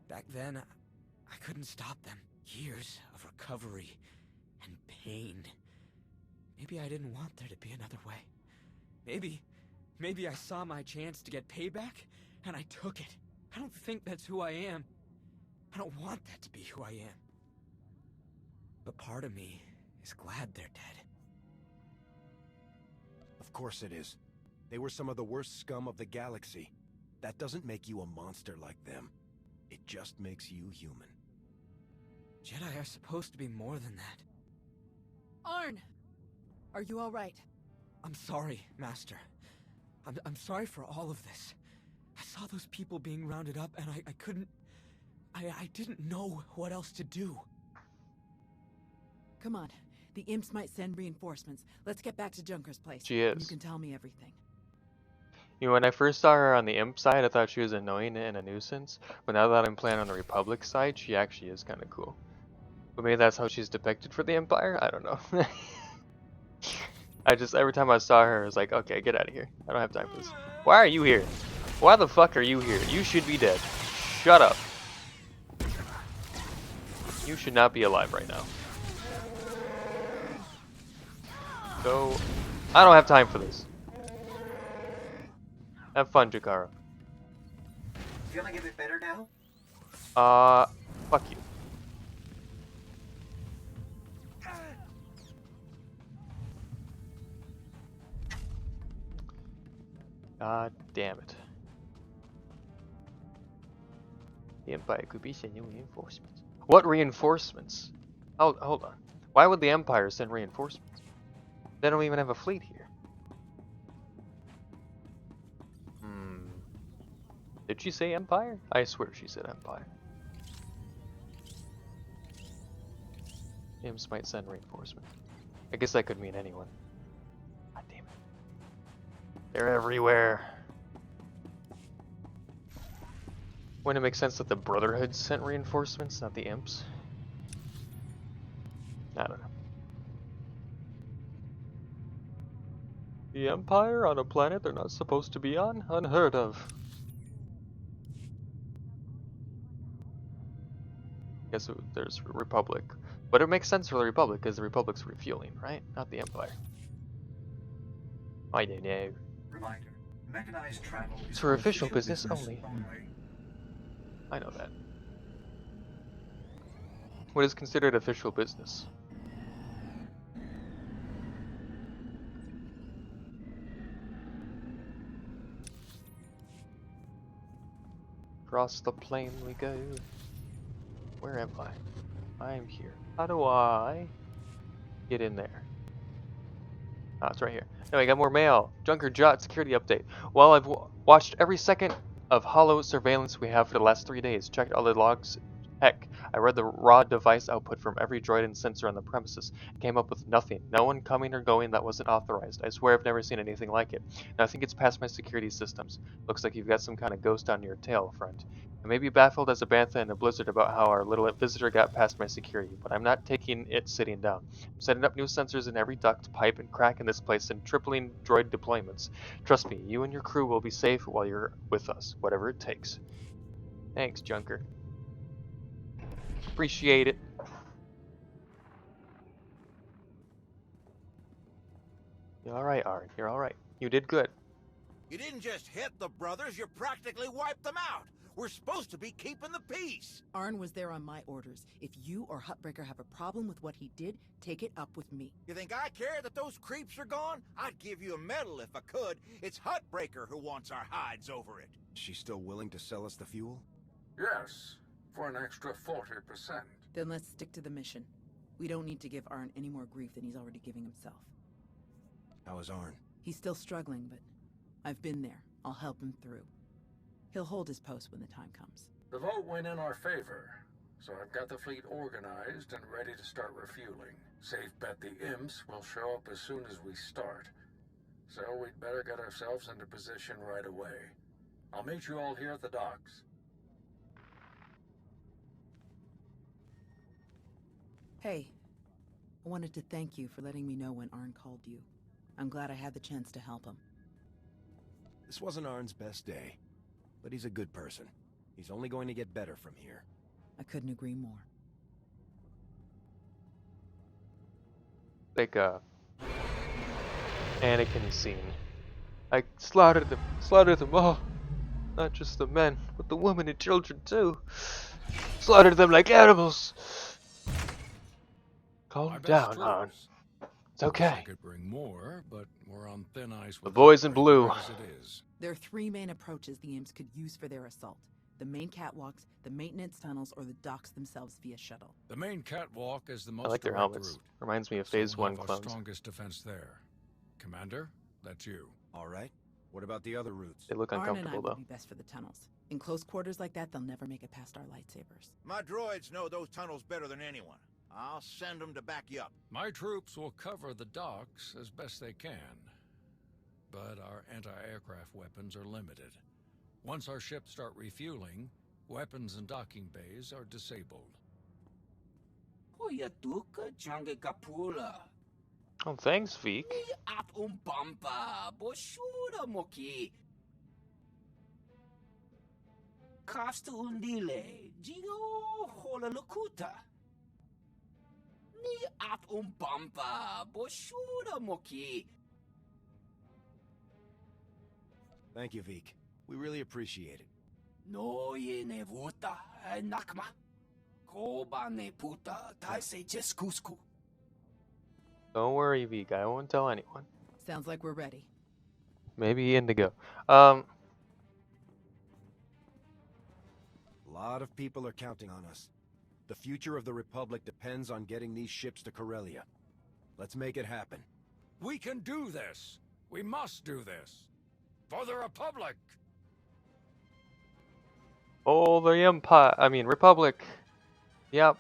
Back then, I couldn't stop them. Years of recovery and pain. Maybe I didn't want there to be another way. Maybe I saw my chance to get payback, and I took it. I don't think that's who I am. I don't want that to be who I am. But part of me is glad they're dead. Of course it is. They were some of the worst scum of the galaxy. That doesn't make you a monster like them. It just makes you human. Jedi are supposed to be more than that. Arn! Are you all right? I'm sorry, Master. I'm sorry for all of this. I saw those people being rounded up, and I couldn't... I didn't know what else to do. Come on. The imps might send reinforcements. Let's get back to Junker's place. She is. You can tell me everything. You know, when I first saw her on the imp side, I thought she was annoying and a nuisance. But now that I'm playing on the Republic side, she actually is kind of cool. But maybe that's how she's depicted for the Empire? I don't know. Every time I saw her, I was like, okay, get out of here. I don't have time for this. Why are you here? Why the fuck are you here? You should be dead. Shut up. You should not be alive right now. So, I don't have time for this. Have fun, Jakara. Feeling a bit better now? Fuck you. God damn it. The Empire could be sending reinforcements. What reinforcements? Oh, hold on. Why would the Empire send reinforcements? They don't even have a fleet here. Did she say Empire? I swear she said Empire. Imps might send reinforcements. I guess that could mean anyone. God damn it. They're everywhere. Wouldn't it make sense that the Brotherhood sent reinforcements, not the imps? I don't know. The Empire on a planet they're not supposed to be on? Unheard of. Guess there's Republic. But it makes sense for the Republic because the Republic's refueling, right? Not the Empire. I don't know. Reminder, mechanized travel is It's for official business only. I know that. What is considered official business? Across the plain we go. Where am I? I'm here. How do I get in there? Oh, it's right here. No, I got more mail. Junker Jot security update. Well, I've watched every second of hollow surveillance we have for the last 3 days. Checked all the logs. Heck, I read the raw device output from every droid and sensor on the premises. Came up with nothing. No one coming or going that wasn't authorized. I swear I've never seen anything like it. Nothing gets past my security systems. Looks like you've got some kind of ghost on your tail, friend. I may be baffled as a bantha in a blizzard about how our little visitor got past my security, but I'm not taking it sitting down. I'm setting up new sensors in every duct, pipe, and crack in this place and tripling droid deployments. Trust me, you and your crew will be safe while you're with us, whatever it takes. Thanks, Junker. Appreciate it. You're alright, Arn. You're alright. You did good. You didn't just hit the brothers, you practically wiped them out. We're supposed to be keeping the peace. Arn was there on my orders. If you or Hutbreaker have a problem with what he did, take it up with me. You think I care that those creeps are gone? I'd give you a medal if I could. It's Hutbreaker who wants our hides over it. She's still willing to sell us the fuel? Yes, for an extra 40%. Then let's stick to the mission. We don't need to give Arn any more grief than he's already giving himself. How is Arn? He's still struggling, but I've been there. I'll help him through. He'll hold his post when the time comes. The vote went in our favor, so I've got the fleet organized and ready to start refueling. Safe bet the imps will show up as soon as we start. So we'd better get ourselves into position right away. I'll meet you all here at the docks. Hey, I wanted to thank you for letting me know when Arn called you. I'm glad I had the chance to help him. This wasn't Arn's best day, but he's a good person. He's only going to get better from here. I couldn't agree more. Like Anakin scene. I slaughtered them all. Not just the men, but the women and children too. Slaughtered them like animals. Calm down, Han. It's okay. I could bring more, but we're on thin ice The with boys in blue. as it is. There are 3 main approaches the imps could use for their assault. The main catwalks, the maintenance tunnels, or the docks themselves via shuttle. The main catwalk is the most I like their direct helmets. route. Reminds me of So Phase we'll 1 have our clones. strongest defense there. Commander, that's you. All right. What about the other routes? They look Arn and I uncomfortable will though. be best for the tunnels. In close quarters like that, they'll never make it past our lightsabers. My droids know those tunnels better than anyone. I'll send them to back you up. My troops will cover the docks as best they can. But our anti-aircraft weapons are limited. Once our ships start refueling, weapons and docking bays are disabled. Oh, thanks, Veek. Thank you, Veek. We really appreciate it. No ye ne vuta nakma. Koba ne puta taise jeskusku. Don't worry, Veek. I won't tell anyone. Sounds like we're ready. Maybe Indigo. A lot of people are counting on us. The future of the Republic depends on getting these ships to Corellia. Let's make it happen. We can do this. We must do this. For the Republic. Oh, the Empire. I mean, Republic. Yep.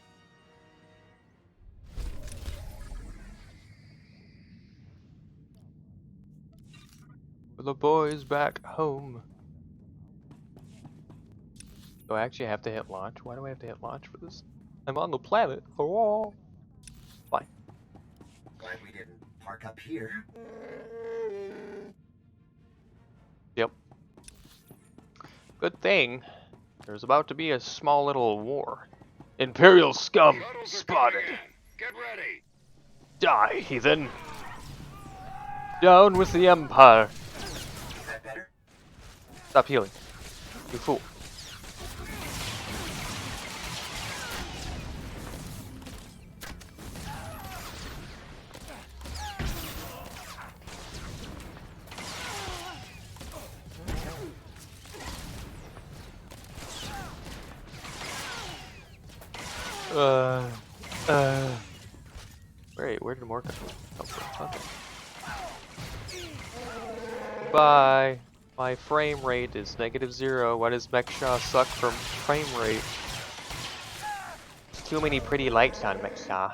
For the boys back home. Do I actually have to hit launch? Why do I have to hit launch for this? I'm on the planet. Oh, fine. Glad we didn't park up here. Yep. Good thing. There's about to be a small little war. Imperial scum spotted. Get ready. Die, heathen. Down with the Empire. Is that better? Stop healing. You fool. Wait, where did more come from? Okay. Bye. My frame rate is -0. Why does Mek-Sha suck from frame rate? Too many pretty lights on Mek-Sha.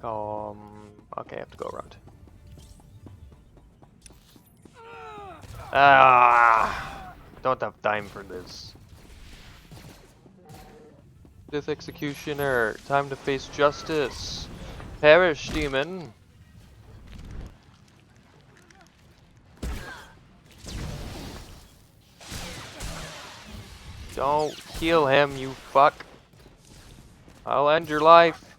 Okay, I have to go around. Don't have time for this. Death Executioner, time to face justice. Perish, demon. Don't heal him, you fuck. I'll end your life.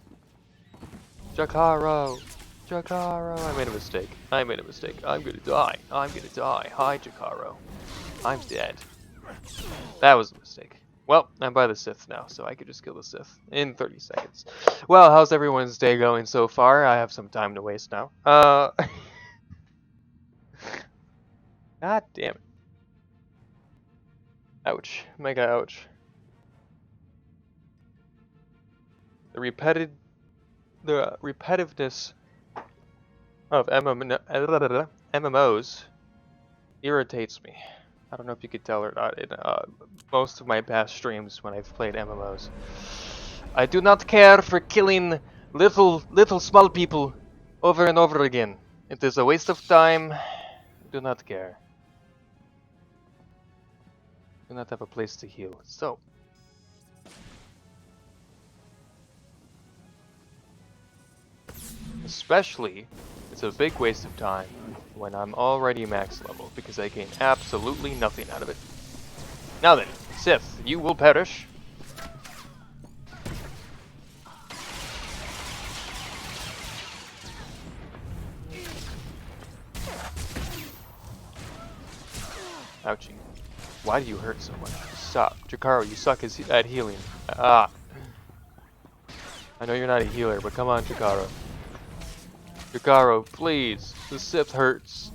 Jakaro. Jakaro. I made a mistake. I'm gonna die. Hi, Jakaro. I'm dead. That was a mistake. Well, I'm by the Sith now, so I could just kill the Sith in 30 seconds. Well, how's everyone's day going so far? I have some time to waste now. God damn it. Ouch. Mega ouch. The repetitiveness of MMOs irritates me. I don't know if you could tell or not in most of my past streams when I've played MMOs. I do not care for killing little small people over and over again. It is a waste of time. I do not care. I do not have a place to heal. So. Especially, it's a big waste of time when I'm already max level because I gain absolutely nothing out of it. Now then, Sith, you will perish. Ouchie. Why do you hurt so much? Stop. Jakaro, you suck at healing. Ah. I know you're not a healer, but come on, Jakaro. Jakaro, please. The Sith hurts.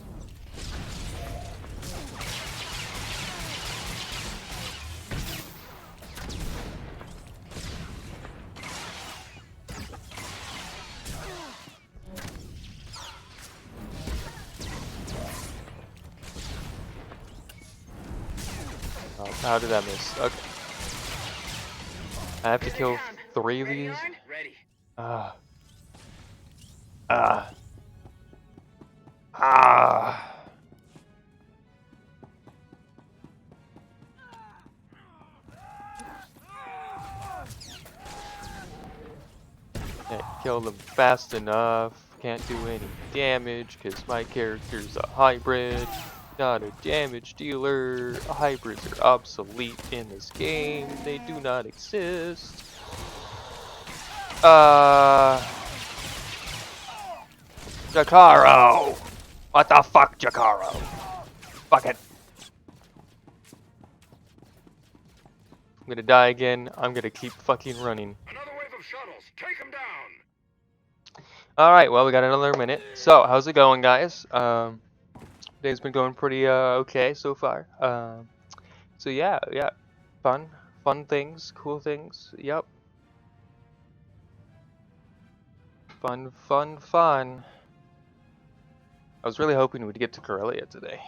Oh, how did that miss? Okay. I have to kill 3 of these? Ah. Ah. Ah. Can't kill them fast enough. Can't do any damage because my character's a hybrid. Not a damage dealer. Hybrids are obsolete in this game. They do not exist. Jakaro! What the fuck, Jakaro? Fuck it. I'm gonna die again. I'm gonna keep fucking running. Another wave of shuttles. Take them down. Alright, well, we got another minute. So, how's it going, guys? Day's been going pretty okay so far. So yeah, fun things, cool things. Yep. Fun. I was really hoping we'd get to Corellia today,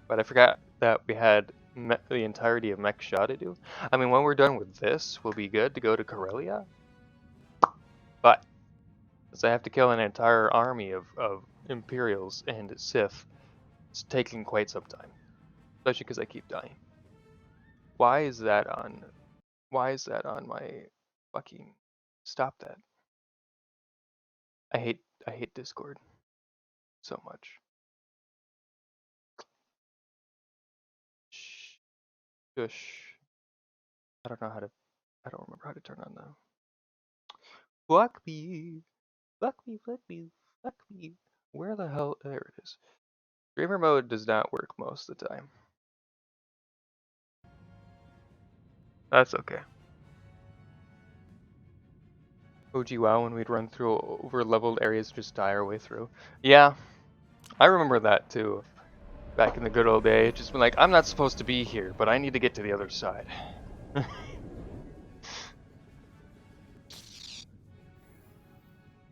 but I forgot that we had the entirety of Mek-Sha to do. I mean, when we're done with this, we'll be good to go to Corellia. But since I have to kill an entire army of Imperials and Sith, it's taking quite some time. Especially because I keep dying. Why is that on my fucking... Stop that. I hate Discord so much. Shush. I don't remember how to turn on the... Fuck me. Fuck me, fuck me, fuck me. Where the hell? There it is. Streamer mode does not work most of the time. That's okay. OG WoW when we'd run through over leveled areas and just die our way through. Yeah, I remember that too. Back in the good old days, just been like, I'm not supposed to be here, but I need to get to the other side.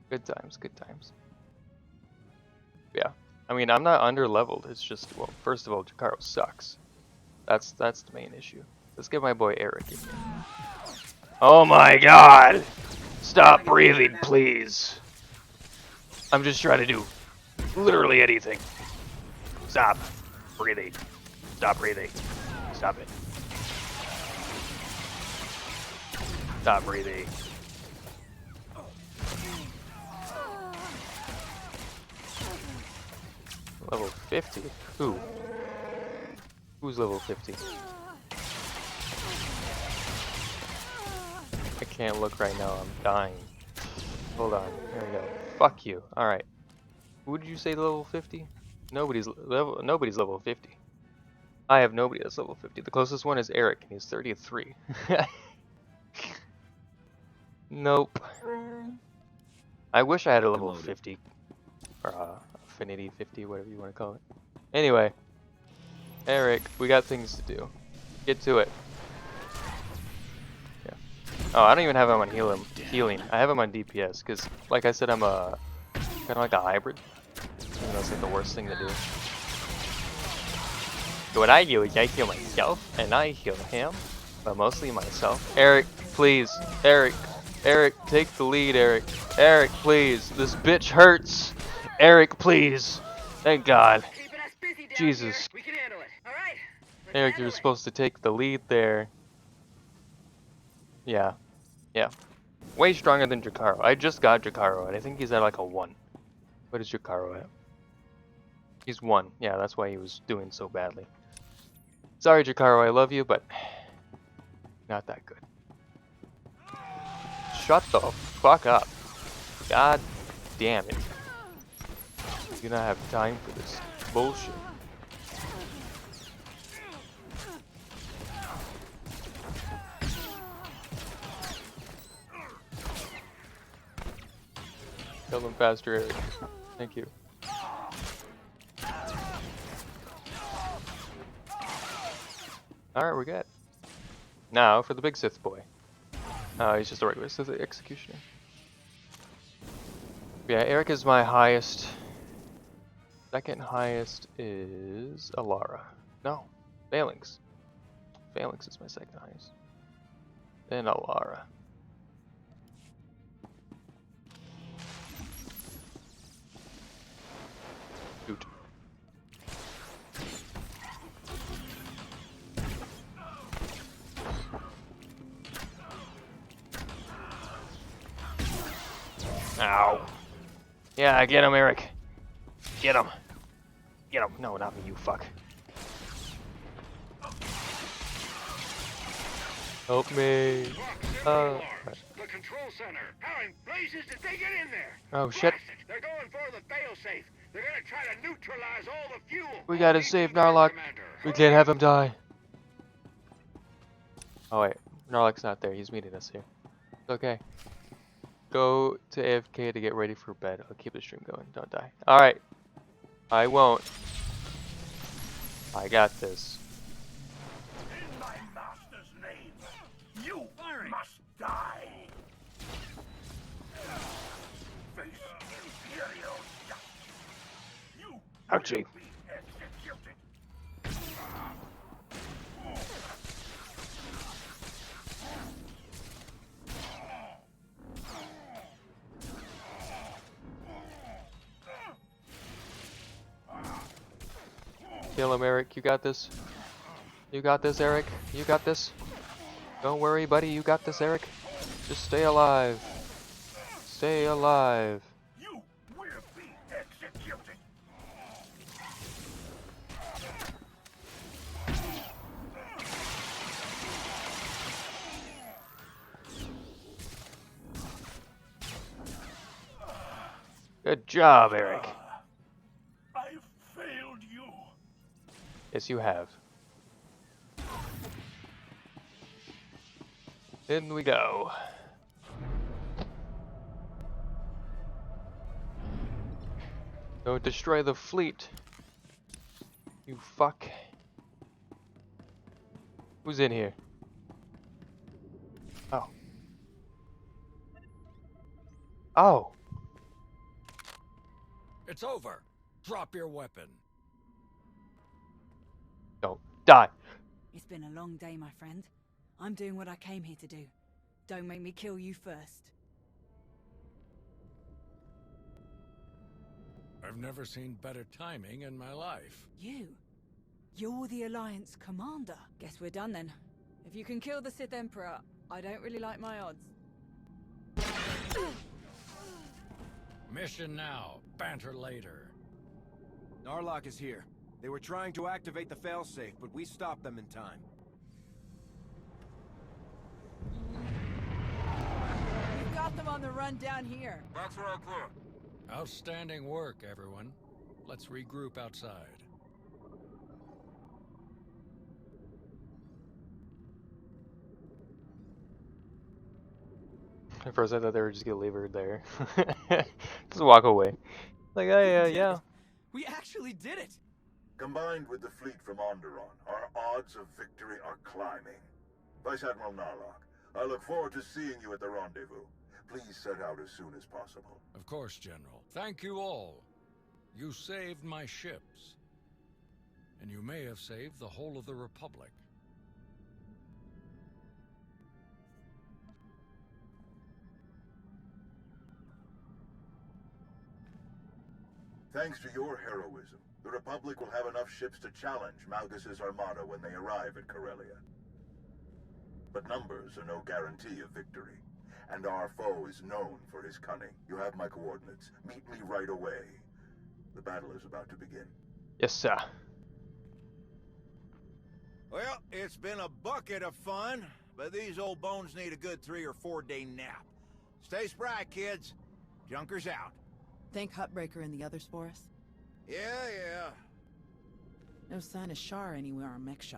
Good times, good times. Yeah, I mean, I'm not under leveled. It's just, well, first of all, Jakaro sucks. That's the main issue. Let's get my boy Eric in here. Oh my god! Stop breathing, please. I'm just trying to do literally anything. Stop breathing. Stop breathing. Stop it. Stop breathing. Level 50? Who? Who's level 50? I can't look right now, I'm dying. Hold on, here we go. Fuck you. Alright. Who did you say level 50? Nobody's level 50. I have nobody that's level 50. The closest one is Eric, and he's 33. Nope. I wish I had a level 50. Or affinity 50, whatever you want to call it. Anyway. Eric, we got things to do. Get to it. Yeah. Oh, I don't even have him on healing. I have him on DPS, because, like I said, I'm a kind of like a hybrid. Even though it's like the worst thing to do. So what I do is I heal myself, and I heal him, but mostly myself. Eric, please. Eric. Eric, take the lead, Eric. Eric, please. This bitch hurts. Eric, please. Thank God. Jesus. Eric, you're supposed to take the lead there. Yeah. Yeah. Way stronger than Jakaro. I just got Jakaro, and I think he's at like a 1. What is Jakaro at? He's 1. Yeah, that's why he was doing so badly. Sorry, Jakaro, I love you, but not that good. Shut the fuck up. God damn it. I do not have time for this bullshit. Kill them faster, Eric. Thank you. Alright, we're good. Now for the big Sith boy. He's just a regular Sith executioner. Yeah, Eric is my highest. Second highest is Alara. No, Phalanx. Phalanx is my second highest. Then Alara. Shoot. Ow. Yeah, get him, Eric. Get him. Get him. No, not me, you fuck. Help me. The control center. How in blazes did they get in there? Oh shit. They're going for the failsafe. They're gonna try to neutralize all the fuel. We gotta save Narlock. We can't have him die. Oh wait, Narlock's not there. He's meeting us here. It's okay. Go to AFK to get ready for bed. I'll keep the stream going. Don't die. Alright. I won't. I got this. In my master's name, you must die. Face Imperial justice. You Ouchie. will be executed. Kill him, Eric. You got this. You got this, Eric. You got this. Don't worry, buddy. You got this, Eric. Just stay alive. Stay alive. You will be executed. Good job, Eric. I've failed you. Yes, you have. In we go. Don't destroy the fleet. You fuck. Who's in here? Oh. Oh. It's over. Drop your weapon. Don't die. It's been a long day, my friend. I'm doing what I came here to do. Don't make me kill you first. I've never seen better timing in my life. You? You're the Alliance commander. Guess we're done then. If you can kill the Sith Emperor, I don't really like my odds. Mission now, banter later. Narlock is here. They were trying to activate the failsafe, but we stopped them in time. We've got them on the run down here. That's right there. Outstanding work, everyone. Let's regroup outside. At first I thought they were just gonna leave her there. Just walk away. Like, yeah. We actually did it! Combined with the fleet from Onderon, our odds of victory are climbing. Vice Admiral Narlock, I look forward to seeing you at the rendezvous. Please set out as soon as possible. Of course, General. Thank you all. You saved my ships. And you may have saved the whole of the Republic. Thanks to your heroism, the Republic will have enough ships to challenge Malgus' armada when they arrive at Corellia. But numbers are no guarantee of victory, and our foe is known for his cunning. You have my coordinates. Meet me right away. The battle is about to begin. Yes, sir. Well, it's been a bucket of fun, but these old bones need a good 3 or 4 day nap. Stay spry, kids. Junker's out. Think Hutbreaker and the others for us? Yeah. No sign of Shar anywhere on Mek-Sha.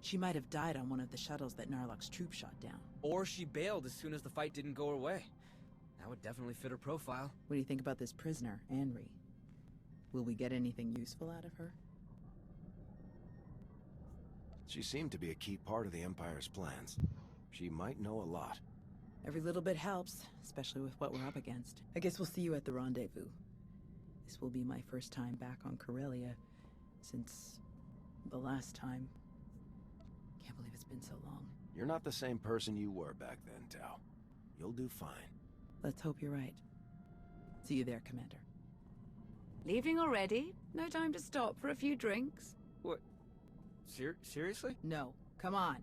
She might have died on one of the shuttles that Narlock's troops shot down. Or she bailed as soon as the fight didn't go her way. That would definitely fit her profile. What do you think about this prisoner, Anri? Will we get anything useful out of her? She seemed to be a key part of the Empire's plans. She might know a lot. Every little bit helps, especially with what we're up against. I guess we'll see you at the rendezvous. This will be my first time back on Corellia since the last time. Can't believe it's been so long. You're not the same person you were back then, Tao. You'll do fine. Let's hope you're right. See you there, Commander. Leaving already? No time to stop for a few drinks? What? Seriously? No. Come on.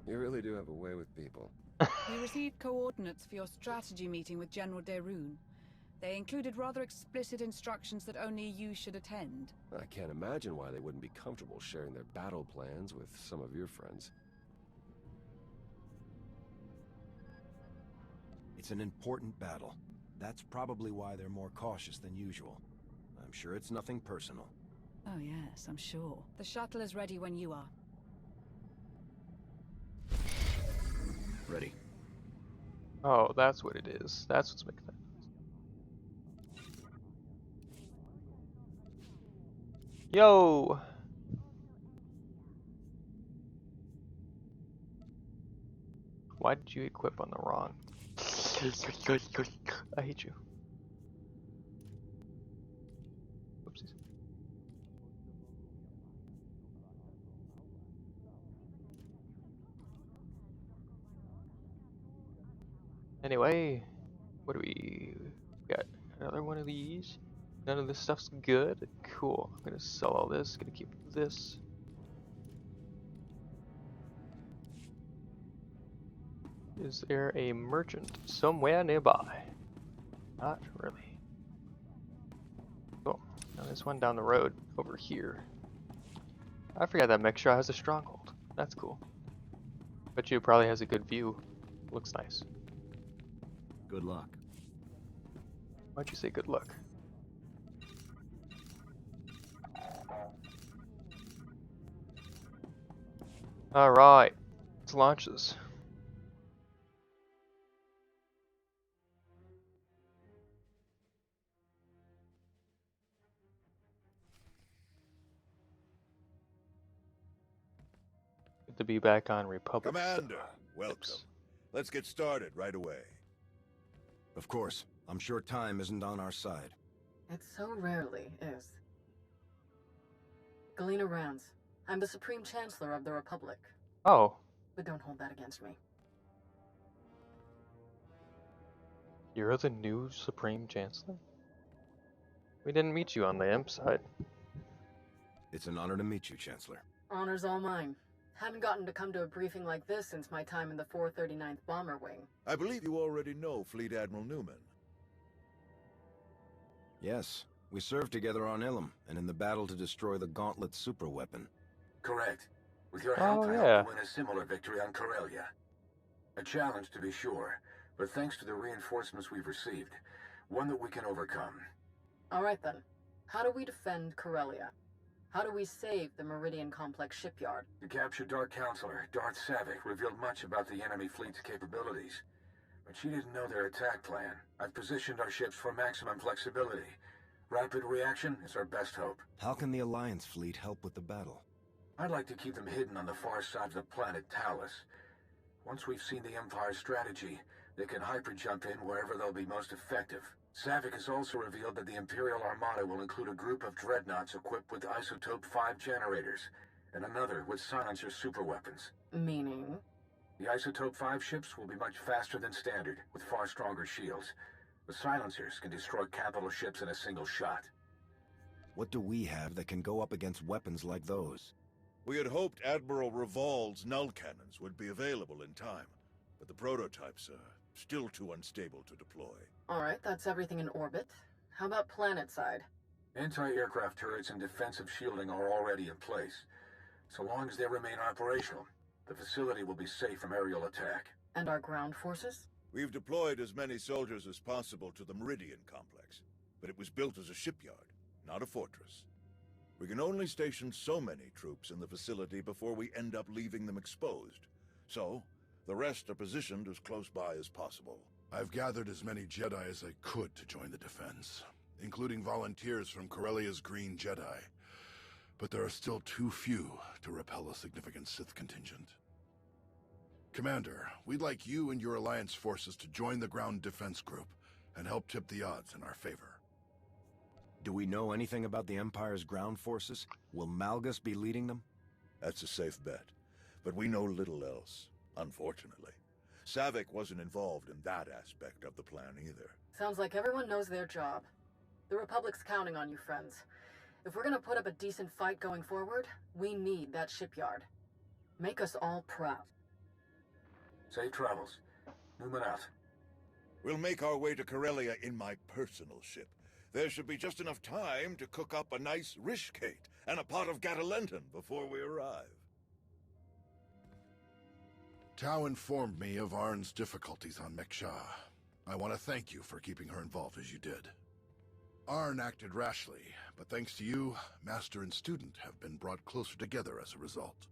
You really do have a way with people. We received coordinates for your strategy meeting with General Derun. They included rather explicit instructions that only you should attend. I can't imagine why they wouldn't be comfortable sharing their battle plans with some of your friends. It's an important battle. That's probably why they're more cautious than usual. I'm sure it's nothing personal. Oh yes, I'm sure. The shuttle is ready when you are. Ready. Oh, that's what it is. That's what's making that. Yo! Why did you equip on the wrong? I hate you. Oopsies. Anyway, what do we got? Another one of these? None of this stuff's good? Cool. I'm gonna sell all this, gonna keep this. Is there a merchant somewhere nearby? Not really. Cool. Now there's one down the road over here. I forgot that Mek-Sha has a stronghold. That's cool. Bet you it probably has a good view. Looks nice. Good luck. Why'd you say good luck? Alright. Let's launch this. Good to be back on Republic. Commander, welcome. Let's get started right away. Of course. I'm sure time isn't on our side. It so rarely is. Galena Rans. I'm the Supreme Chancellor of the Republic. Oh. But don't hold that against me. You're the new Supreme Chancellor? We didn't meet you on the imp side. It's an honor to meet you, Chancellor. Honor's all mine. Haven't gotten to come to a briefing like this since my time in the 439th Bomber Wing. I believe you already know Fleet Admiral Newman. Yes. We served together on Ilum, and in the battle to destroy the Gauntlet superweapon. Correct. With your Oh, help, I yeah. hope to win a similar victory on Corellia. A challenge, to be sure, but thanks to the reinforcements we've received, one that we can overcome. All right then. How do we defend Corellia? How do we save the Meridian Complex shipyard? The captured Dark Counselor, Darth Savick, revealed much about the enemy fleet's capabilities. But she didn't know their attack plan. I've positioned our ships for maximum flexibility. Rapid reaction is our best hope. How can the Alliance fleet help with the battle? I'd like to keep them hidden on the far side of the planet Talus. Once we've seen the Empire's strategy, they can hyper-jump in wherever they'll be most effective. Savick has also revealed that the Imperial Armada will include a group of dreadnoughts equipped with Isotope 5 generators, and another with silencer superweapons. Meaning? The Isotope 5 ships will be much faster than standard, with far stronger shields. The silencers can destroy capital ships in a single shot. What do we have that can go up against weapons like those? We had hoped Admiral Revol's null cannons would be available in time, but the prototypes are still too unstable to deploy. All right, that's everything in orbit. How about planet side? Anti-aircraft turrets and defensive shielding are already in place. So long as they remain operational, the facility will be safe from aerial attack. And our ground forces? We've deployed as many soldiers as possible to the Meridian Complex, but it was built as a shipyard, not a fortress. We can only station so many troops in the facility before we end up leaving them exposed. So, the rest are positioned as close by as possible. I've gathered as many Jedi as I could to join the defense, including volunteers from Corellia's Green Jedi. But there are still too few to repel a significant Sith contingent. Commander, we'd like you and your Alliance forces to join the ground defense group and help tip the odds in our favor. Do we know anything about the Empire's ground forces? Will Malgus be leading them? That's a safe bet, but we know little else, unfortunately. Savick wasn't involved in that aspect of the plan either. Sounds like everyone knows their job. The Republic's counting on you, friends. If we're gonna put up a decent fight going forward, we need that shipyard. Make us all proud. Safe travels. Newman out. We'll make our way to Corellia in my personal ship. There should be just enough time to cook up a nice rishkate and a pot of Gatalenton before we arrive. Tau informed me of Arn's difficulties on Mek-Sha. I want to thank you for keeping her involved as you did. Arn acted rashly, but thanks to you, Master and Student have been brought closer together as a result.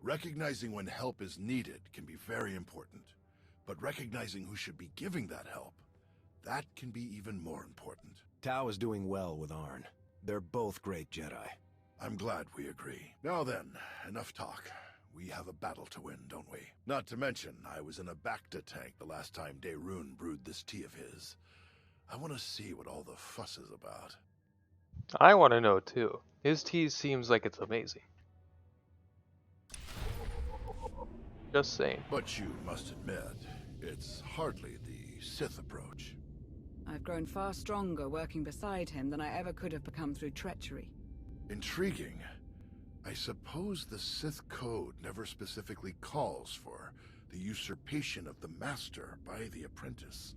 Recognizing when help is needed can be very important, but recognizing who should be giving that help, that can be even more important. Tau is doing well with Arn. They're both great Jedi. I'm glad we agree. Now then, enough talk. We have a battle to win, don't we? Not to mention, I was in a Bacta tank the last time Daerun brewed this tea of his. I want to see what all the fuss is about. I want to know too. His tea seems like it's amazing. Just saying. But you must admit, it's hardly the Sith approach. I've grown far stronger working beside him than I ever could have become through treachery. Intriguing. I suppose the Sith Code never specifically calls for the usurpation of the Master by the apprentice.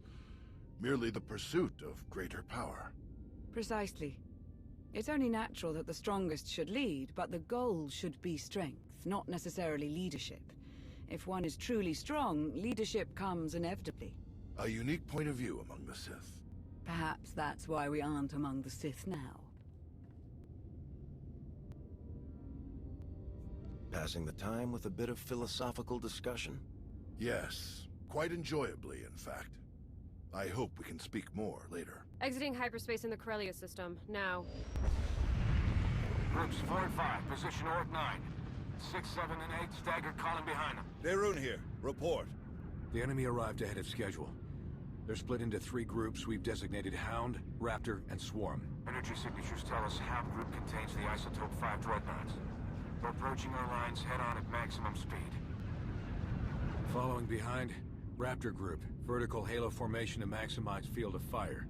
Merely the pursuit of greater power. Precisely. It's only natural that the strongest should lead, but the goal should be strength, not necessarily leadership. If one is truly strong, leadership comes inevitably. A unique point of view among the Sith. Perhaps that's why we aren't among the Sith now. Passing the time with a bit of philosophical discussion? Yes, quite enjoyably, in fact. I hope we can speak more later. Exiting hyperspace in the Corellia system, now. Groups 4 and 5, position Orc 9. 6, 7, and 8, staggered column behind them. Daerun here. Report. The enemy arrived ahead of schedule. They're split into 3 groups we've designated Hound, Raptor, and Swarm. Energy signatures tell us Hound Group contains the Isotope 5 dreadnoughts. They're approaching our lines head-on at maximum speed. Following behind, Raptor Group, vertical halo formation to maximize field of fire.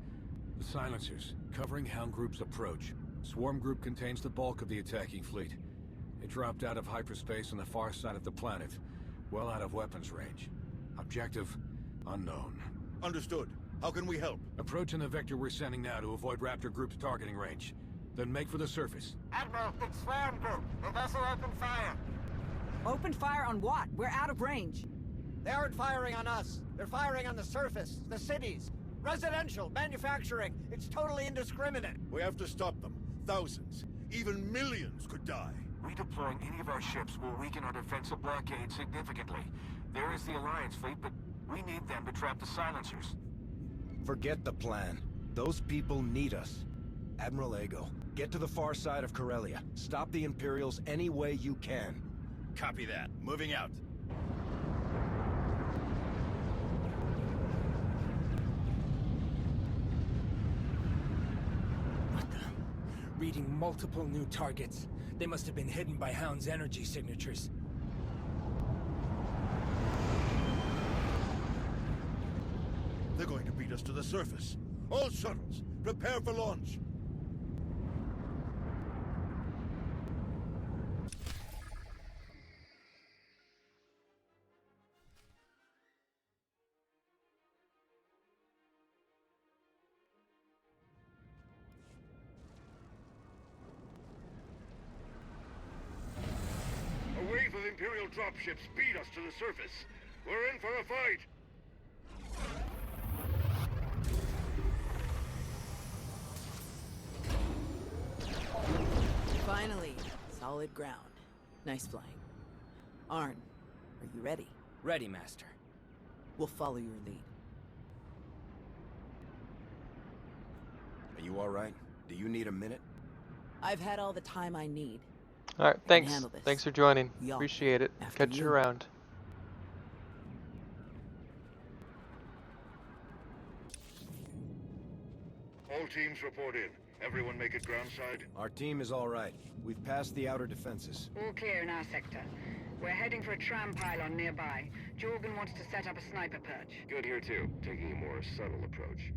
The silencers, covering Hound Group's approach. Swarm Group contains the bulk of the attacking fleet. They dropped out of hyperspace on the far side of the planet, well out of weapons range. Objective, unknown. Understood. How can we help? Approaching the vector we're sending now to avoid Raptor Group's targeting range. Then make for the surface. Admiral, it's Swarm Group. The vessel opened fire. Open fire on what? We're out of range. They aren't firing on us. They're firing on the surface, the cities. Residential, manufacturing. It's totally indiscriminate. We have to stop them. Thousands, even millions could die. Redeploying any of our ships will weaken our defensive blockade significantly. There is the Alliance fleet, but we need them to trap the silencers. Forget the plan. Those people need us. Admiral Ego, get to the far side of Corellia. Stop the Imperials any way you can. Copy that. Moving out. Reading multiple new targets. They must have been hidden by Hound's energy signatures. They're going to beat us to the surface. All shuttles, prepare for launch. A wave of Imperial dropships beat us to the surface. We're in for a fight. Finally, solid ground. Nice flying. Arn, are you ready? Ready, Master. We'll follow your lead. Are you alright? Do you need a minute? I've had all the time I need. Alright, I can thanks. handle this. Thanks for joining. We all Appreciate it. after Catch you you. around. All teams report in. Everyone make it groundside. Our team is alright. We've passed the outer defenses. All clear in our sector. We're heading for a tram pylon nearby. Jorgen wants to set up a sniper perch. Good here too, taking a more subtle approach.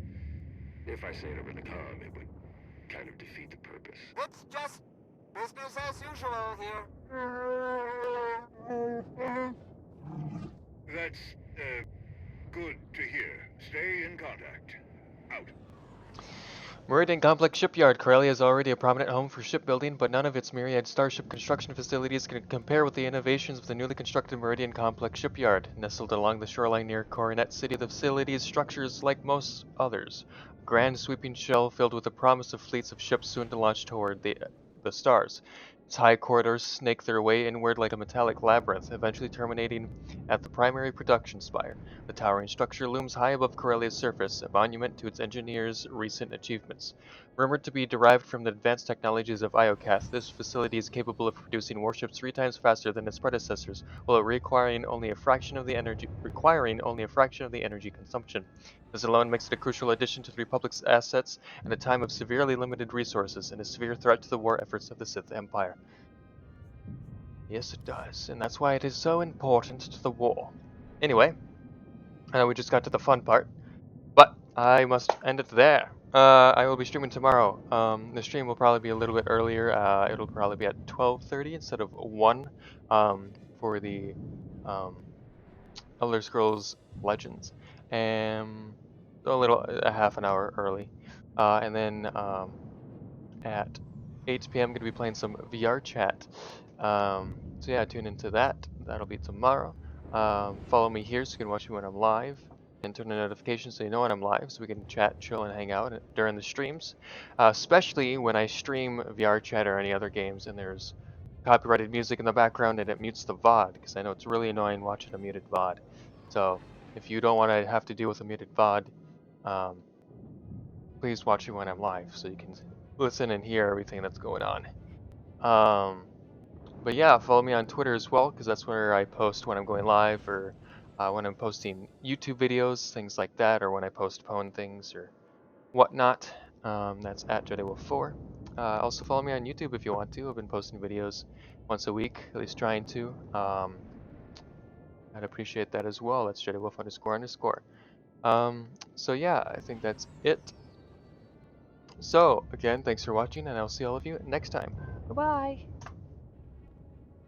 If I say it over the comm, it would kind of defeat the purpose. It's just business as usual here. That's, good to hear. Stay in contact. Out. Meridian Complex Shipyard. Corellia is already a prominent home for shipbuilding, but none of its myriad starship construction facilities can compare with the innovations of the newly constructed Meridian Complex Shipyard. Nestled along the shoreline near Coronet City, the facility's structures like most others. A grand sweeping shell filled with the promise of fleets of ships soon to launch toward the stars. Its high corridors snake their way inward like a metallic labyrinth, eventually terminating at the primary production spire. The towering structure looms high above Corellia's surface, a monument to its engineers' recent achievements. Rumored to be derived from the advanced technologies of Iocath, this facility is capable of producing warships 3 times faster than its predecessors, while requiring only a fraction of the energy consumption. This alone makes it a crucial addition to the Republic's assets at a time of severely limited resources and a severe threat to the war efforts of the Sith Empire. Yes, it does, and that's why it is so important to the war. Anyway, we just got to the fun part. But I must end it there. I will be streaming tomorrow. The stream will probably be a little bit earlier. It'll probably be at 12:30 instead of 1 for the um, Elder Scrolls Legends, and a half an hour early. And then at 8 p.m. I'm going to be playing some VR chat. So yeah, tune into that. That'll be tomorrow. Follow me here so you can watch me when I'm live, and turn on notifications so you know when I'm live, so we can chat, chill, and hang out during the streams. Especially when I stream VR chat or any other games and there's copyrighted music in the background and it mutes the VOD, because I know it's really annoying watching a muted VOD. So if you don't want to have to deal with a muted VOD, um, please watch it when I'm live so you can listen and hear everything that's going on. But yeah, follow me on Twitter as well, because that's where I post when I'm going live, or when I'm posting YouTube videos, things like that, or when I postpone things or whatnot. That's at JediWolf4. Also follow me on YouTube if you want to. I've been posting videos once a week, at least trying to. I'd appreciate that as well. That's JediWolf__. So yeah, I think that's it. So again, thanks for watching, and I'll see all of you next time. Goodbye.